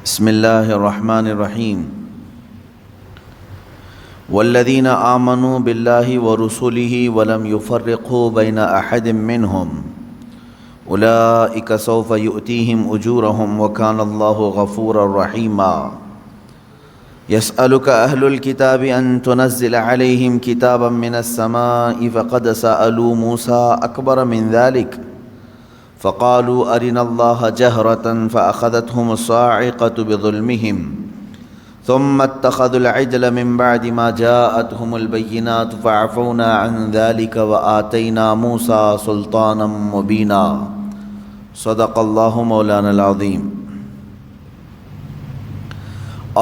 بسم اللہ الرحمن الرحیم والذین آمنوا باللہ ورسلہ ولم یفرقوا بین احد منہم اولئک سوف یؤتیہم اجورہم وکان اللہ غفورا رحیما یسألک اہل الکتاب ان تنزل علیہم کتابا من السماء فقد سألوا موسیٰ اکبر من ذلک فقالوا أرنا الله جهرة فأخذتهم الصاعقة بظلمهم ثم اتخذوا العجل من بعد ما جاءتهم البينات فعفونا عن ذلك وآتينا موسى سلطانا مبينا صدق الله مولانا العظیم۔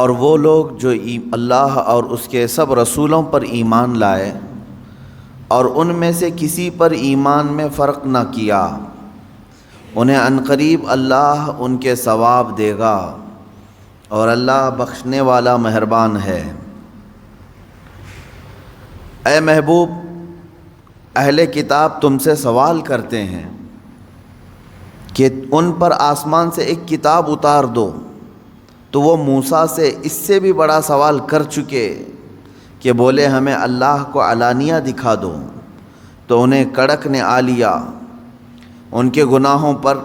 اور وہ لوگ جو اللہ اور اس کے سب رسولوں پر ایمان لائے اور ان میں سے کسی پر ایمان میں فرق نہ کیا، انہیں عنقریب اللہ ان کے ثواب دے گا اور اللہ بخشنے والا مہربان ہے۔ اے محبوب، اہل کتاب تم سے سوال کرتے ہیں کہ ان پر آسمان سے ایک کتاب اتار دو، تو وہ موسیٰ سے اس سے بھی بڑا سوال کر چکے کہ بولے ہمیں اللہ کو علانیہ دکھا دو، تو انہیں کڑک نے آ لیا۔ ان کے گناہوں پر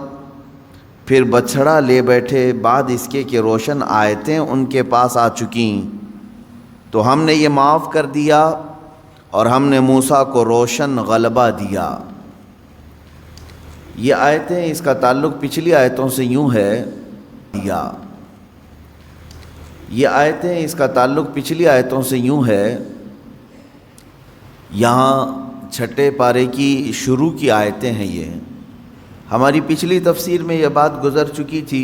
پھر بچھڑا لے بیٹھے بعد اس کے کہ روشن آیتیں ان کے پاس آ چکیں، تو ہم نے یہ معاف کر دیا اور ہم نے موسیٰ کو روشن غلبہ دیا۔ یہ آیتیں، اس کا تعلق پچھلی آیتوں سے یوں ہے یہ آیتیں اس کا تعلق پچھلی آیتوں سے یوں ہے، یہاں چھٹے پارے کی شروع کی آیتیں ہیں۔ یہ ہماری پچھلی تفسیر میں یہ بات گزر چکی تھی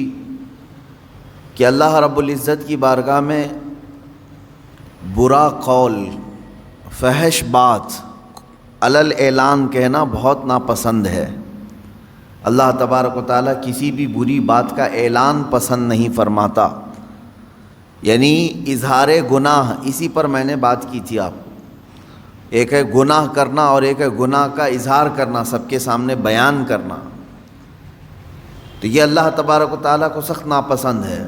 کہ اللہ رب العزت کی بارگاہ میں برا قول، فحش بات علل اعلان کہنا بہت ناپسند ہے۔ اللہ تبارک و تعالیٰ کسی بھی بری بات کا اعلان پسند نہیں فرماتا، یعنی اظہار گناہ، اسی پر میں نے بات کی تھی۔ آپ ایک ہے گناہ کرنا اور ایک ہے گناہ کا اظہار کرنا، سب کے سامنے بیان کرنا، تو یہ اللہ تبارک و تعالیٰ کو سخت ناپسند ہے۔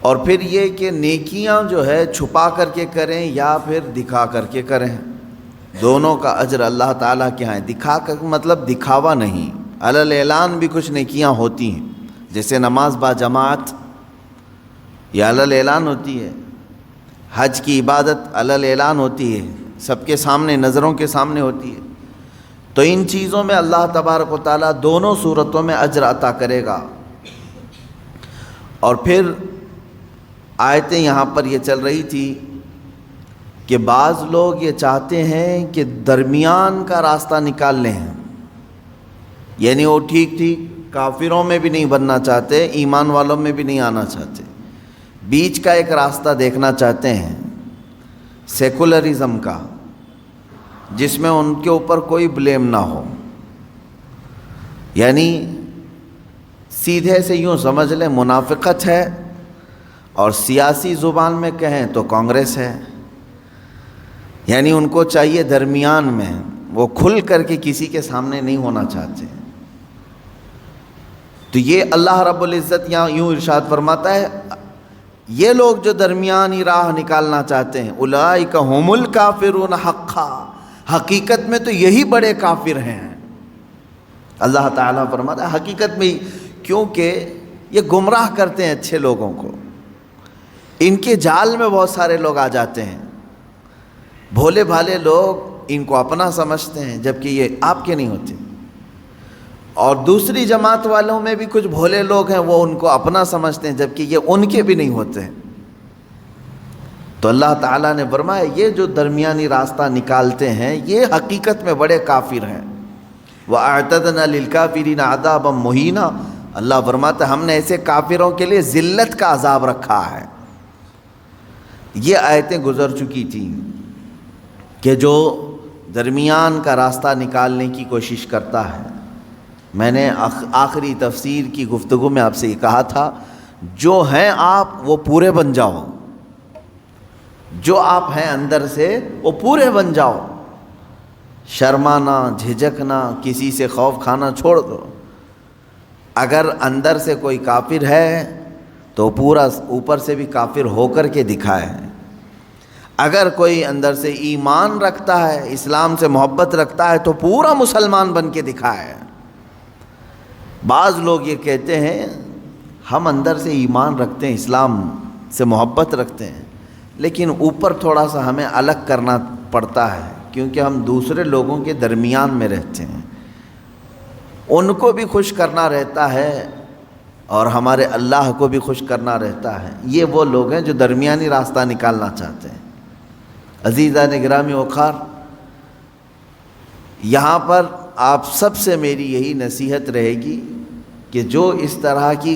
اور پھر یہ کہ نیکیاں جو ہے چھپا کر کے کریں یا پھر دکھا کر کے کریں، دونوں کا اجر اللہ تعالیٰ کے ہاں ہے۔ دکھا کر مطلب دکھاوا نہیں، علل اعلان بھی کچھ نیکیاں ہوتی ہیں، جیسے نماز با جماعت یہ علل اعلان ہوتی ہے، حج کی عبادت علل اعلان ہوتی ہے، سب کے سامنے، نظروں کے سامنے ہوتی ہے۔ تو ان چیزوں میں اللہ تبارک و تعالیٰ دونوں صورتوں میں اجر عطا کرے گا۔ اور پھر آیتیں یہاں پر یہ چل رہی تھی کہ بعض لوگ یہ چاہتے ہیں کہ درمیان کا راستہ نکال لیں، یعنی وہ ٹھیک کافروں میں بھی نہیں بننا چاہتے، ایمان والوں میں بھی نہیں آنا چاہتے، بیچ کا ایک راستہ دیکھنا چاہتے ہیں، سیکولرزم کا، جس میں ان کے اوپر کوئی بلیم نہ ہو۔ یعنی سیدھے سے یوں سمجھ لیں منافقت ہے، اور سیاسی زبان میں کہیں تو کانگریس ہے۔ یعنی ان کو چاہیے درمیان میں، وہ کھل کر کے کسی کے سامنے نہیں ہونا چاہتے۔ تو یہ اللہ رب العزت یہاں یوں ارشاد فرماتا ہے، یہ لوگ جو درمیانی راہ نکالنا چاہتے ہیں، اولئک ھم الکافرون حقا، حقیقت میں تو یہی بڑے کافر ہیں۔ اللہ تعالیٰ فرماتا ہے حقیقت میں، کیونکہ یہ گمراہ کرتے ہیں اچھے لوگوں کو، ان کے جال میں بہت سارے لوگ آ جاتے ہیں، بھولے بھالے لوگ ان کو اپنا سمجھتے ہیں جبکہ یہ آپ کے نہیں ہوتے، اور دوسری جماعت والوں میں بھی کچھ بھولے لوگ ہیں، وہ ان کو اپنا سمجھتے ہیں جبکہ یہ ان کے بھی نہیں ہوتے ہیں۔ تو اللہ تعالیٰ نے فرمایا یہ جو درمیانی راستہ نکالتے ہیں یہ حقیقت میں بڑے کافر ہیں۔ وَأَعْتَدْنَا لِلْكَافِرِينَ عَذَابًا مُهِينًا، اللہ فرماتا ہے ہم نے ایسے کافروں کے لیے ذلت کا عذاب رکھا ہے۔ یہ آیتیں گزر چکی تھیں کہ جو درمیان کا راستہ نکالنے کی کوشش کرتا ہے۔ میں نے آخری تفسیر کی گفتگو میں آپ سے یہ کہا تھا، جو ہیں آپ وہ پورے بن جاؤ، جو آپ ہیں اندر سے وہ پورے بن جاؤ، شرمانا، جھجکنا، کسی سے خوف کھانا چھوڑ دو۔ اگر اندر سے کوئی کافر ہے تو پورا اوپر سے بھی کافر ہو کر کے دکھائے ہیں۔ اگر کوئی اندر سے ایمان رکھتا ہے، اسلام سے محبت رکھتا ہے، تو پورا مسلمان بن کے دکھائے۔ بعض لوگ یہ کہتے ہیں ہم اندر سے ایمان رکھتے ہیں، اسلام سے محبت رکھتے ہیں، لیکن اوپر تھوڑا سا ہمیں الگ کرنا پڑتا ہے، کیونکہ ہم دوسرے لوگوں کے درمیان میں رہتے ہیں، ان کو بھی خوش کرنا رہتا ہے اور ہمارے اللہ کو بھی خوش کرنا رہتا ہے۔ یہ وہ لوگ ہیں جو درمیانی راستہ نکالنا چاہتے ہیں۔ عزیزان گرامی وقار، یہاں پر آپ سب سے میری یہی نصیحت رہے گی کہ جو اس طرح کی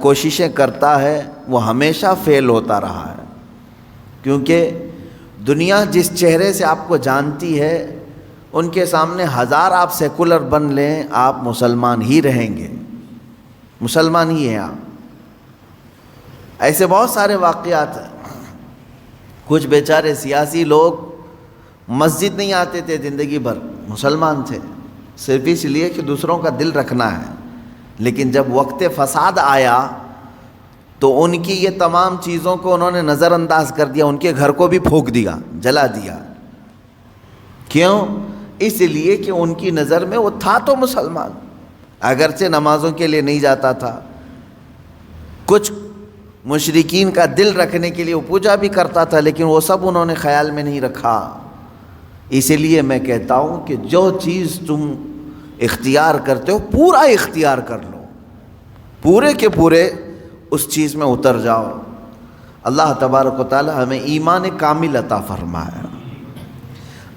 کوششیں کرتا ہے وہ ہمیشہ فیل ہوتا رہا ہے، کیونکہ دنیا جس چہرے سے آپ کو جانتی ہے، ان کے سامنے ہزار آپ سیکولر بن لیں، آپ مسلمان ہی رہیں گے، مسلمان ہی ہیں آپ۔ ایسے بہت سارے واقعات ہیں۔ کچھ بیچارے سیاسی لوگ مسجد نہیں آتے تھے زندگی بھر، مسلمان تھے، صرف اس لیے کہ دوسروں کا دل رکھنا ہے، لیکن جب وقت فساد آیا تو ان کی یہ تمام چیزوں کو انہوں نے نظر انداز کر دیا، ان کے گھر کو بھی پھونک دیا، جلا دیا۔ کیوں؟ اس لیے کہ ان کی نظر میں وہ تھا تو مسلمان، اگرچہ نمازوں کے لیے نہیں جاتا تھا، کچھ مشرکین کا دل رکھنے کے لیے وہ پوجا بھی کرتا تھا، لیکن وہ سب انہوں نے خیال میں نہیں رکھا۔ اسی لیے میں کہتا ہوں کہ جو چیز تم اختیار کرتے ہو پورا اختیار کر لو، پورے کے پورے اس چیز میں اتر جاؤ۔ اللہ تبارک و تعالی ہمیں ایمان کامل عطا فرمائے۔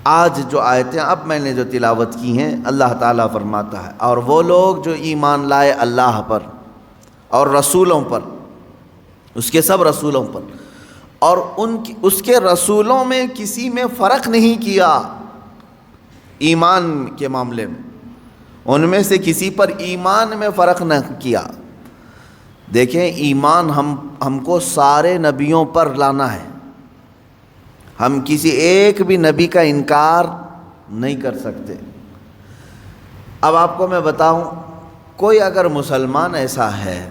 آج جو آیتیں اب میں نے جو تلاوت کی ہیں، اللہ تعالیٰ فرماتا ہے، اور وہ لوگ جو ایمان لائے اللہ پر اور رسولوں پر، اس کے سب رسولوں پر، اور اس کے رسولوں میں کسی میں فرق نہیں کیا ایمان کے معاملے میں، ان میں سے کسی پر ایمان میں فرق نہ کیا۔ دیکھیں، ایمان ہم کو سارے نبیوں پر لانا ہے، ہم کسی ایک بھی نبی کا انکار نہیں کر سکتے۔ اب آپ کو میں بتاؤں، کوئی اگر مسلمان ایسا ہے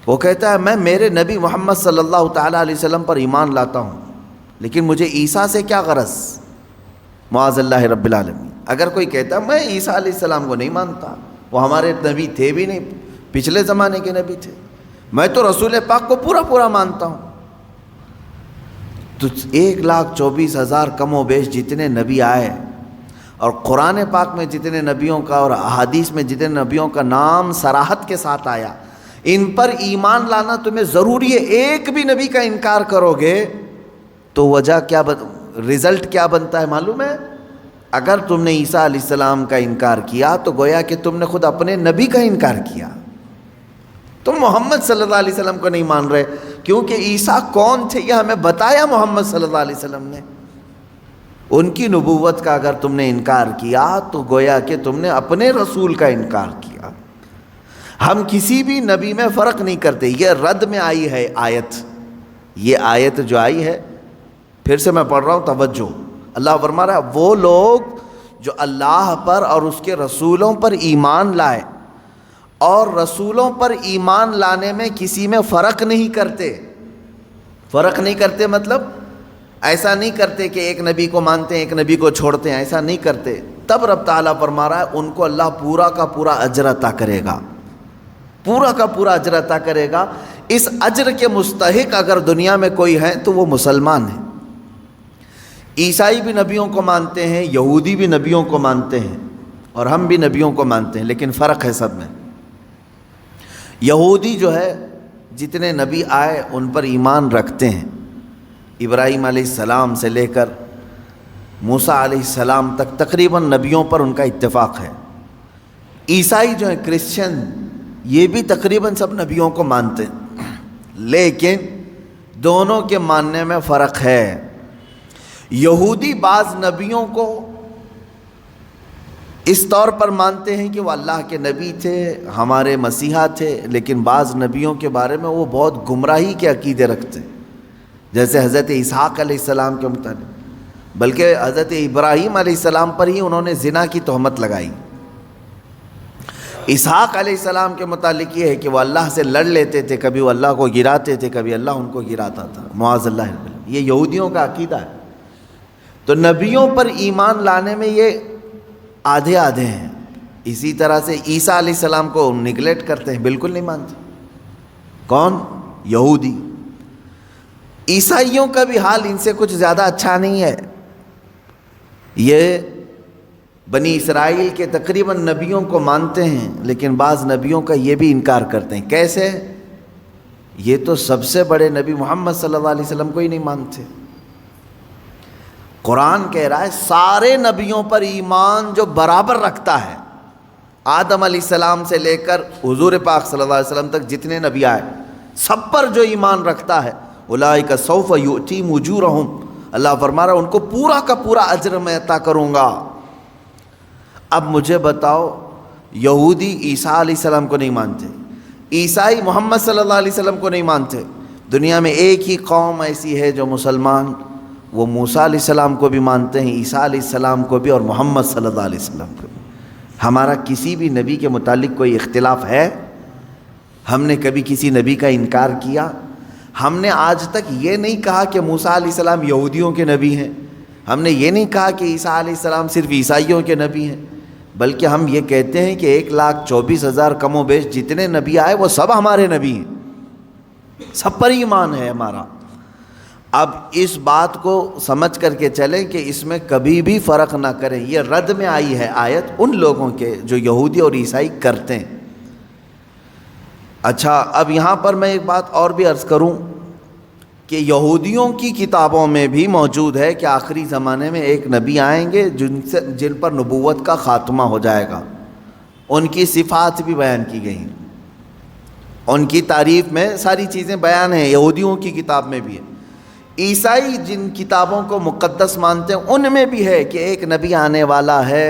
وہ کہتا ہے میں میرے نبی محمد صلی اللہ تعالیٰ علیہ وسلم پر ایمان لاتا ہوں، لیکن مجھے عیسیٰ سے کیا غرض، معاذ اللہ رب العالمین۔ اگر کوئی کہتا ہے میں عیسیٰ علیہ السلام کو نہیں مانتا، وہ ہمارے نبی تھے بھی نہیں، پچھلے زمانے کے نبی تھے، میں تو رسول پاک کو پورا مانتا ہوں، تو 1,24,000 کم و بیش جتنے نبی آئے، اور قرآن پاک میں جتنے نبیوں کا اور احادیث میں جتنے نبیوں کا نام صراحت کے ساتھ آیا، ان پر ایمان لانا تمہیں ضروری ہے۔ ایک بھی نبی کا انکار کرو گے تو وجہ کیا رزلٹ کیا بنتا ہے معلوم ہے؟ اگر تم نے عیسیٰ علیہ السلام کا انکار کیا تو گویا کہ تم نے خود اپنے نبی کا انکار کیا، تم محمد صلی اللہ علیہ وسلم کو نہیں مان رہے، کیونکہ عیسیٰ کون تھے یہ ہمیں بتایا محمد صلی اللہ علیہ وسلم نے۔ ان کی نبوت کا اگر تم نے انکار کیا تو گویا کہ تم نے اپنے رسول کا انکار کیا۔ ہم کسی بھی نبی میں فرق نہیں کرتے۔ یہ رد میں آئی ہے آیت، یہ آیت جو آئی ہے، پھر سے میں پڑھ رہا ہوں، توجہ۔ اللہ فرما رہا ہے وہ لوگ جو اللہ پر اور اس کے رسولوں پر ایمان لائے اور رسولوں پر ایمان لانے میں کسی میں فرق نہیں کرتے۔ فرق نہیں کرتے مطلب ایسا نہیں کرتے کہ ایک نبی کو مانتے ہیں ایک نبی کو چھوڑتے ہیں، ایسا نہیں کرتے۔ تب رب تعالیٰ فرما رہا ہے ان کو اللہ پورا کا پورا اجر عطا کرے گا، پورا کا پورا اجر عطا کرے گا۔ اس اجر کے مستحق اگر دنیا میں کوئی ہے تو وہ مسلمان ہیں۔ عیسائی بھی نبیوں کو مانتے ہیں، یہودی بھی نبیوں کو مانتے ہیں، اور ہم بھی نبیوں کو مانتے ہیں، لیکن فرق ہے سب میں۔ یہودی جو ہے جتنے نبی آئے ان پر ایمان رکھتے ہیں، ابراہیم علیہ السلام سے لے کر موسیٰ علیہ السلام تک تقریباً نبیوں پر ان کا اتفاق ہے۔ عیسائی جو ہیں کرسچن، یہ بھی تقریباً سب نبیوں کو مانتے ہیں، لیکن دونوں کے ماننے میں فرق ہے۔ یہودی بعض نبیوں کو اس طور پر مانتے ہیں کہ وہ اللہ کے نبی تھے، ہمارے مسیحا تھے، لیکن بعض نبیوں کے بارے میں وہ بہت گمراہی کے عقیدے رکھتے ہیں، جیسے حضرت اسحاق علیہ السلام کے متعلق، بلکہ حضرت ابراہیم علیہ السلام پر ہی انہوں نے زنا کی تہمت لگائی۔ اسحاق علیہ السلام کے متعلق یہ ہے کہ وہ اللہ سے لڑ لیتے تھے، کبھی وہ اللہ کو گراتے تھے، کبھی اللہ ان کو گراتا تھا، معاذ اللہ۔ یہ یہودیوں کا عقیدہ ہے۔ تو نبیوں پر ایمان لانے میں یہ آدھے آدھے ہیں۔ اسی طرح سے عیسیٰ علیہ السلام کو نگلیکٹ کرتے ہیں، بالکل نہیں مانتے۔ کون؟ یہودی۔ عیسائیوں کا بھی حال ان سے کچھ زیادہ اچھا نہیں ہے۔ یہ بنی اسرائیل کے تقریباً نبیوں کو مانتے ہیں، لیکن بعض نبیوں کا یہ بھی انکار کرتے ہیں۔ کیسے؟ یہ تو سب سے بڑے نبی محمد صلی اللہ علیہ وسلم کو ہی نہیں مانتے۔ قرآن کہہ رہا ہے سارے نبیوں پر ایمان جو برابر رکھتا ہے، آدم علیہ السلام سے لے کر حضور پاک صلی اللہ علیہ وسلم تک جتنے نبی آئے، سب پر جو ایمان رکھتا ہے، اولئک سوف یؤتیہم اجورہم، اللہ فرما رہا ہے ان کو پورا کا پورا اجر میں عطا کروں گا۔ اب مجھے بتاؤ، یہودی عیسیٰ علیہ السلام کو نہیں مانتے، عیسائی محمد صلی اللہ علیہ وسلم کو نہیں مانتے، دنیا میں ایک ہی قوم ایسی ہے جو مسلمان، وہ موسیٰ علیہ السلام کو بھی مانتے ہیں، عیسیٰ علیہ السلام کو بھی، اور محمد صلی اللہ علیہ وسلم کو بھی۔ ہمارا کسی بھی نبی کے متعلق کوئی اختلاف ہے؟ ہم نے کبھی کسی نبی کا انکار کیا؟ ہم نے آج تک یہ نہیں کہا کہ موسیٰ علیہ السلام یہودیوں کے نبی ہیں، ہم نے یہ نہیں کہا کہ عیسیٰ علیہ السلام صرف عیسائیوں کے نبی ہیں، بلکہ ہم یہ کہتے ہیں کہ 1,24,000 کم و بیش جتنے نبی آئے وہ سب ہمارے نبی ہیں، سب پر ایمان ہے ہمارا۔ اب اس بات کو سمجھ کر کے چلیں کہ اس میں کبھی بھی فرق نہ کریں۔ یہ رد میں آئی ہے آیت ان لوگوں کے جو یہودی اور عیسائی کرتے ہیں۔ اچھا، اب یہاں پر میں ایک بات اور بھی عرض کروں کہ یہودیوں کی کتابوں میں بھی موجود ہے کہ آخری زمانے میں ایک نبی آئیں گے جن پر نبوت کا خاتمہ ہو جائے گا، ان کی صفات بھی بیان کی گئی ہیں، ان کی تعریف میں ساری چیزیں بیان ہیں، یہودیوں کی کتاب میں بھی ہے۔ عیسائی جن کتابوں کو مقدس مانتے ہیں ان میں بھی ہے کہ ایک نبی آنے والا ہے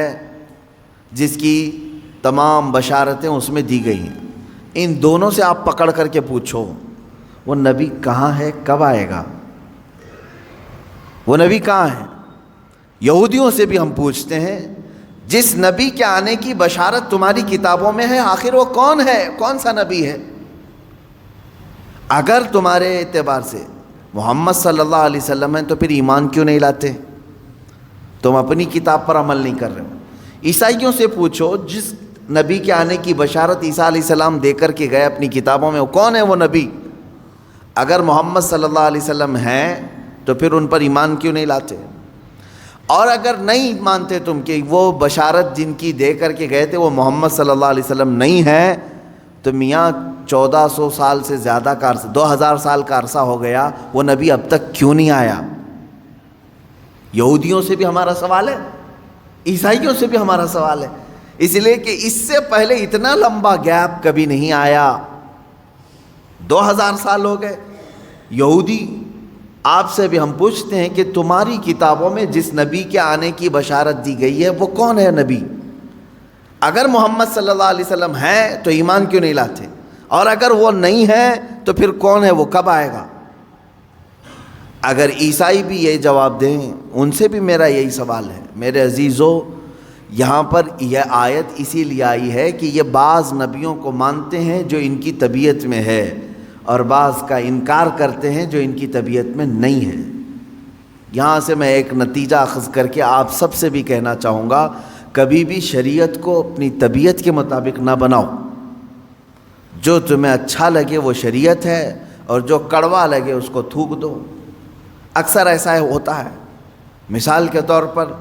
جس کی تمام بشارتیں اس میں دی گئی ہیں۔ ان دونوں سے آپ پکڑ کر کے پوچھو وہ نبی کہاں ہے، کب آئے گا، وہ نبی کہاں ہے؟ یہودیوں سے بھی ہم پوچھتے ہیں جس نبی کے آنے کی بشارت تمہاری کتابوں میں ہے، آخر وہ کون ہے، کون سا نبی ہے؟ اگر تمہارے اعتبار سے محمد صلی اللہ علیہ وسلم ہیں تو پھر ایمان کیوں نہیں لاتے؟ تم اپنی کتاب پر عمل نہیں کر رہے ہو۔ عیسائیوں سے پوچھو جس نبی کے آنے کی بشارت عیسیٰ علیہ السلام دے کر کے گئے اپنی کتابوں میں، وہ کون ہے وہ نبی؟ اگر محمد صلی اللہ علیہ وسلم ہیں تو پھر ان پر ایمان کیوں نہیں لاتے؟ اور اگر نہیں مانتے تم کہ وہ بشارت جن کی دے کر کے گئے تھے وہ محمد صلی اللہ علیہ وسلم نہیں ہیں، تو میاں 1400 سال سے زیادہ کا عرصہ، 2000 سال کا عرصہ ہو گیا، وہ نبی اب تک کیوں نہیں آیا؟ یہودیوں سے بھی ہمارا سوال ہے، عیسائیوں سے بھی ہمارا سوال ہے، اس لیے کہ اس سے پہلے اتنا لمبا گیپ کبھی نہیں آیا، 2000 سال ہو گئے۔ یہودی آپ سے بھی ہم پوچھتے ہیں کہ تمہاری کتابوں میں جس نبی کے آنے کی بشارت دی گئی ہے وہ کون ہے نبی؟ اگر محمد صلی اللہ علیہ وسلم ہے تو ایمان کیوں نہیں لاتے؟ اور اگر وہ نہیں ہے تو پھر کون ہے، وہ کب آئے گا؟ اگر عیسائی بھی یہ جواب دیں، ان سے بھی میرا یہی سوال ہے۔ میرے عزیزو، یہاں پر یہ آیت اسی لیے آئی ہے کہ یہ بعض نبیوں کو مانتے ہیں جو ان کی طبیعت میں ہے، اور بعض کا انکار کرتے ہیں جو ان کی طبیعت میں نہیں ہے۔ یہاں سے میں ایک نتیجہ اخذ کر کے آپ سب سے بھی کہنا چاہوں گا، کبھی بھی شریعت کو اپنی طبیعت کے مطابق نہ بناؤ۔ جو تمہیں اچھا لگے وہ شریعت ہے، اور جو کڑوا لگے اس کو تھوک دو۔ اکثر ایسا ہوتا ہے۔ مثال کے طور پر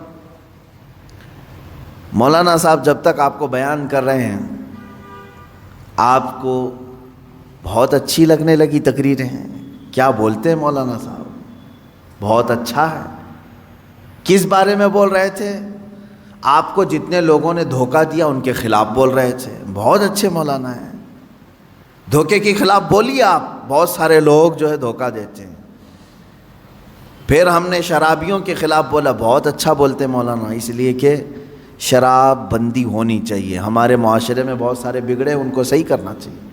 مولانا صاحب جب تک آپ کو بیان کر رہے ہیں آپ کو بہت اچھی لگنے لگی تقریریں، کیا بولتے ہیں مولانا صاحب، بہت اچھا ہے۔ کس بارے میں بول رہے تھے؟ آپ کو جتنے لوگوں نے دھوکہ دیا ان کے خلاف بول رہے تھے، بہت اچھے مولانا ہیں، دھوکے کے خلاف بولیے آپ، بہت سارے لوگ جو ہے دھوکہ دیتے ہیں۔ پھر ہم نے شرابیوں کے خلاف بولا، بہت اچھا بولتے مولانا، اس لیے کہ شراب بندی ہونی چاہیے، ہمارے معاشرے میں بہت سارے بگڑے، ان کو صحیح کرنا چاہیے۔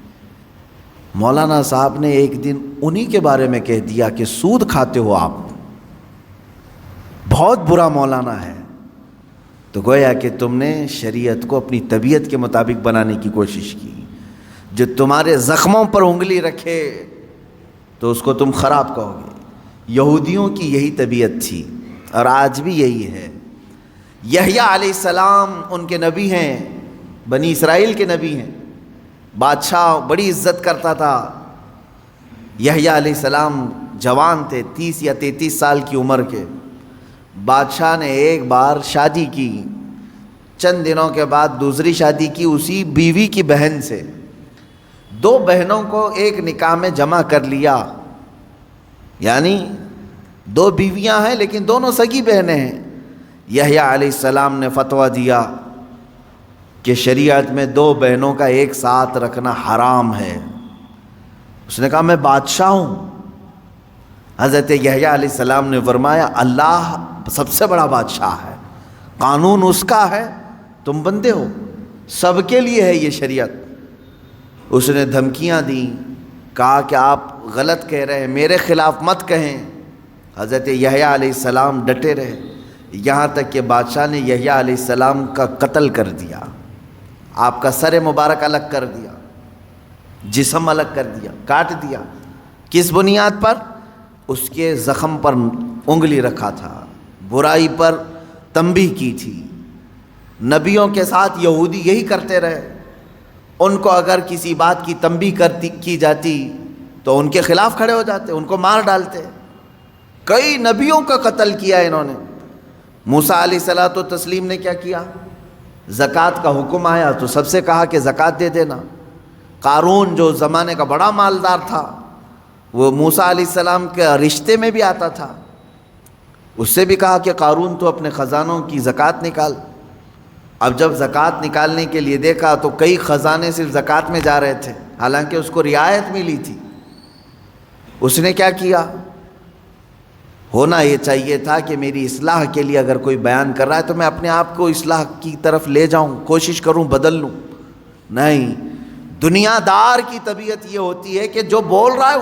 مولانا صاحب نے ایک دن انہی کے بارے میں کہہ دیا کہ سود کھاتے ہو آپ، بہت برا مولانا ہے۔ تو گویا کہ تم نے شریعت کو اپنی طبیعت کے مطابق بنانے کی کوشش کی. جو تمہارے زخموں پر انگلی رکھے تو اس کو تم خراب کہو گے. یہودیوں کی یہی طبیعت تھی اور آج بھی یہی ہے. یحییٰ علیہ السلام ان کے نبی ہیں، بنی اسرائیل کے نبی ہیں. بادشاہ بڑی عزت کرتا تھا. یحییٰ علیہ السلام جوان تھے، 30 یا 33 سال کی عمر کے. بادشاہ نے ایک بار شادی کی، چند دنوں کے بعد دوسری شادی کی اسی بیوی کی بہن سے. 2 بہنوں کو ایک نکاح میں جمع کر لیا، یعنی 2 بیویاں ہیں لیکن دونوں سگی بہنیں ہیں. یحییٰ علیہ السلام نے فتویٰ دیا کہ شریعت میں 2 بہنوں کا ایک ساتھ رکھنا حرام ہے. اس نے کہا میں بادشاہ ہوں. حضرت یحییٰ علیہ السلام نے فرمایا اللہ سب سے بڑا بادشاہ ہے، قانون اس کا ہے، تم بندے ہو، سب کے لیے ہے یہ شریعت. اس نے دھمکیاں دیں، کہا کہ آپ غلط کہہ رہے ہیں، میرے خلاف مت کہیں. حضرت یحییٰ علیہ السلام ڈٹے رہے، یہاں تک کہ بادشاہ نے یحییٰ علیہ السلام کا قتل کر دیا. آپ کا سر مبارک الگ کر دیا، جسم الگ کر دیا، کاٹ دیا. کس بنیاد پر؟ اس کے زخم پر انگلی رکھا تھا، برائی پر تنبیہ کی تھی. نبیوں کے ساتھ یہودی یہی کرتے رہے. ان کو اگر کسی بات کی تنبیہ کی جاتی تو ان کے خلاف کھڑے ہو جاتے، ان کو مار ڈالتے. کئی نبیوں کا قتل کیا انہوں نے. موسیٰ علیہ الصلوۃ والتسلیم نے کیا کیا؟ زکوٰۃ کا حکم آیا تو سب سے کہا کہ زکوٰۃ دے دینا. قارون جو زمانے کا بڑا مالدار تھا، وہ موسیٰ علیہ السلام کے رشتے میں بھی آتا تھا، اس سے بھی کہا کہ قارون تو اپنے خزانوں کی زکوٰۃ نکال. اب جب زکوٰۃ نکالنے کے لیے دیکھا تو کئی خزانے صرف زکوٰۃ میں جا رہے تھے، حالانکہ اس کو رعایت ملی تھی. اس نے کیا کیا؟ ہونا یہ چاہیے تھا کہ میری اصلاح کے لیے اگر کوئی بیان کر رہا ہے تو میں اپنے آپ کو اصلاح کی طرف لے جاؤں، کوشش کروں بدل لوں. نہیں، دنیا دار کی طبیعت یہ ہوتی ہے کہ جو بول رہا ہے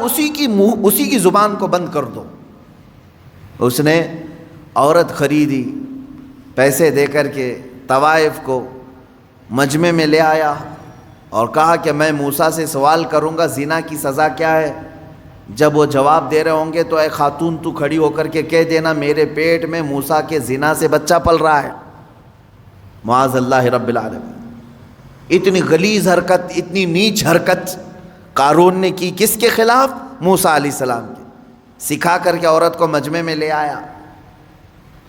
اسی کی زبان کو بند کر دو. اس نے عورت خریدی، پیسے دے کر کے طوائف کو مجمع میں لے آیا اور کہا کہ میں موسیٰ سے سوال کروں گا زنا کی سزا کیا ہے. جب وہ جواب دے رہے ہوں گے تو اے خاتون تو کھڑی ہو کر کے کہہ دینا میرے پیٹ میں موسیٰ کے زنا سے بچہ پل رہا ہے. معاذ اللہ رب العالمین. اتنی غلیظ حرکت، اتنی نیچ حرکت قارون نے کی. کس کے خلاف؟ موسیٰ علیہ السلام کے. سکھا کر کے عورت کو مجمع میں لے آیا.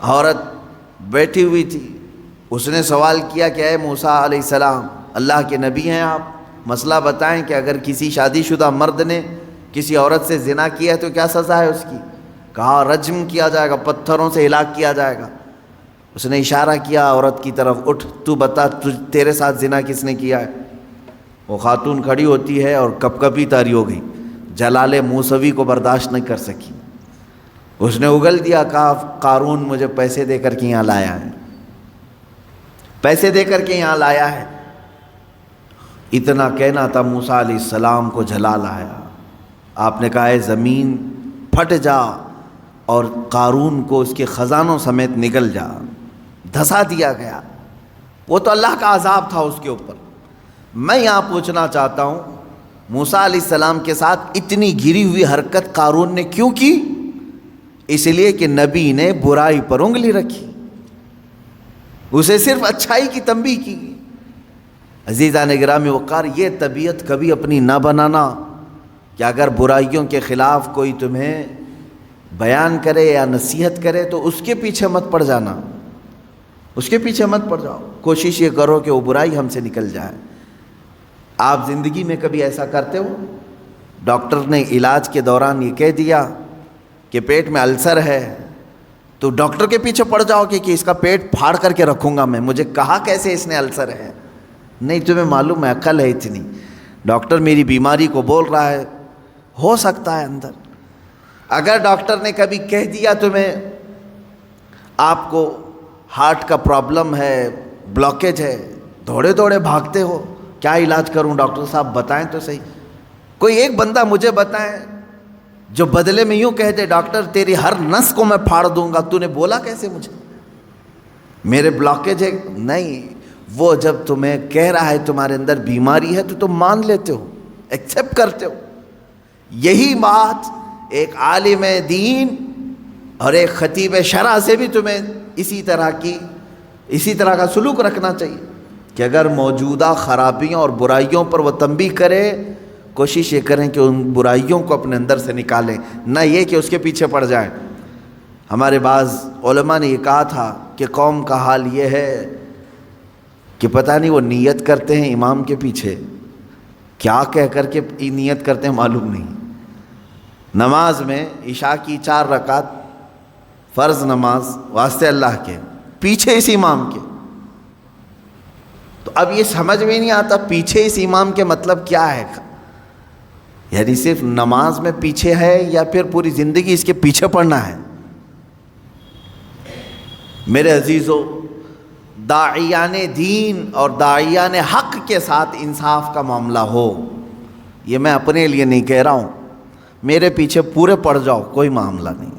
عورت بیٹھی ہوئی تھی. اس نے سوال کیا کہ اے موسیٰ علیہ السلام، اللہ کے نبی ہیں آپ، مسئلہ بتائیں کہ اگر کسی شادی شدہ مرد نے کسی عورت سے زنا کیا ہے تو کیا سزا ہے اس کی؟ کہا رجم کیا جائے گا، پتھروں سے ہلاک کیا جائے گا. اس نے اشارہ کیا عورت کی طرف، اٹھ تو بتا تیرے ساتھ زنا کس نے کیا ہے؟ وہ خاتون کھڑی ہوتی ہے اور کپ کپی طاری ہو گئی، جلال موسوی کو برداشت نہیں کر سکی. اس نے اگل دیا، کہا قارون مجھے پیسے دے کر کے یہاں لایا ہے، پیسے دے کر کے یہاں لایا ہے. اتنا کہنا تھا موسیٰ علیہ السلام کو جلال آیا. آپ نے کہا اے زمین پھٹ جا اور قارون کو اس کے خزانوں سمیت نگل جا. دھسا دیا گیا. وہ تو اللہ کا عذاب تھا اس کے اوپر. میں یہاں پوچھنا چاہتا ہوں موسیٰ علیہ السلام کے ساتھ اتنی گری ہوئی حرکت قارون نے کیوں کی؟ اس لیے کہ نبی نے برائی پر انگلی رکھی، اسے صرف اچھائی کی تنبیہ کی. عزیزان گرامی وقار، یہ طبیعت کبھی اپنی نہ بنانا کہ اگر برائیوں کے خلاف کوئی تمہیں بیان کرے یا نصیحت کرے تو اس کے پیچھے مت پڑ جانا، اس کے پیچھے مت پڑ جاؤ. کوشش یہ کرو کہ وہ برائی ہم سے نکل جائے. آپ زندگی میں کبھی ایسا کرتے ہو؟ ڈاکٹر نے علاج کے دوران یہ کہہ دیا کہ پیٹ میں السر ہے تو ڈاکٹر کے پیچھے پڑ جاؤ کہ اس کا پیٹ پھاڑ کر کے رکھوں گا میں، مجھے کہا کیسے اس نے السر ہے؟ نہیں، تمہیں معلوم ہے عقل ہے اتنی. ڈاکٹر میری بیماری کو بول رہا ہے، ہو سکتا ہے اندر. اگر ڈاکٹر نے کبھی کہہ دیا تمہیں آپ کو ہارٹ کا پرابلم ہے، بلاکیج ہے، دوڑے دوڑے بھاگتے ہو، کیا علاج کروں ڈاکٹر صاحب بتائیں تو صحیح. کوئی ایک بندہ مجھے بتائیں جو بدلے میں یوں کہہ دے ڈاکٹر تیری ہر نس کو میں پھاڑ دوں گا، تو نے بولا کیسے مجھے؟ میرے بلاکیج ہے نہیں، وہ جب تمہیں کہہ رہا ہے تمہارے اندر بیماری ہے تو تم مان لیتے ہو، ایکسیپٹ کرتے ہو۔ یہی بات ایک عالم دین اور ایک خطیب شرع سے بھی تمہیں اسی طرح کا سلوک رکھنا چاہیے کہ اگر موجودہ خرابیوں اور برائیوں پر وہ تنبیہ کرے، کوشش یہ کریں کہ ان برائیوں کو اپنے اندر سے نکالیں، نہ یہ کہ اس کے پیچھے پڑ جائیں۔ ہمارے بعض علماء نے یہ کہا تھا کہ قوم کا حال یہ ہے کہ پتہ نہیں وہ نیت کرتے ہیں امام کے پیچھے، کیا کہہ کر کے نیت کرتے ہیں معلوم نہیں۔ نماز میں عشاء کی 4 رکعت فرض نماز واسطے اللہ کے، پیچھے اس امام کے، تو اب یہ سمجھ میں نہیں آتا پیچھے اس امام کے مطلب کیا ہے، یعنی صرف نماز میں پیچھے ہے یا پھر پوری زندگی اس کے پیچھے پڑنا ہے؟ میرے عزیزو، داعیان دین اور داعیان حق کے ساتھ انصاف کا معاملہ ہو، یہ میں اپنے لیے نہیں کہہ رہا ہوں، میرے پیچھے پورے پڑ جاؤ کوئی معاملہ نہیں،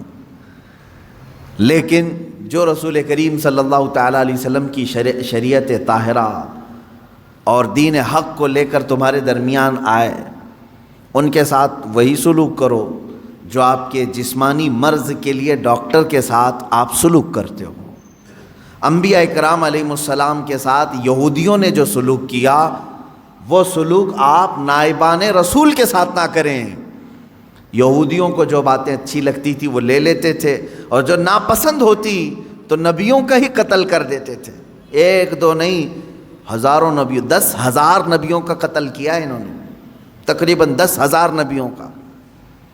لیکن جو رسول کریم صلی اللہ تعالیٰ علیہ وسلم کی شریعت طاہرہ اور دین حق کو لے کر تمہارے درمیان آئے، ان کے ساتھ وہی سلوک کرو جو آپ کے جسمانی مرض کے لیے ڈاکٹر کے ساتھ آپ سلوک کرتے ہو۔ انبیاء اکرام علیہم السلام کے ساتھ یہودیوں نے جو سلوک کیا، وہ سلوک آپ نائبان رسول کے ساتھ نہ کریں۔ یہودیوں کو جو باتیں اچھی لگتی تھی وہ لے لیتے تھے، اور جو ناپسند ہوتی تو نبیوں کا ہی قتل کر دیتے تھے، 1-2 نہیں، ہزاروں نبیوں، 10,000 نبیوں کا قتل کیا ہے انہوں نے، تقریباً 10,000 نبیوں کا۔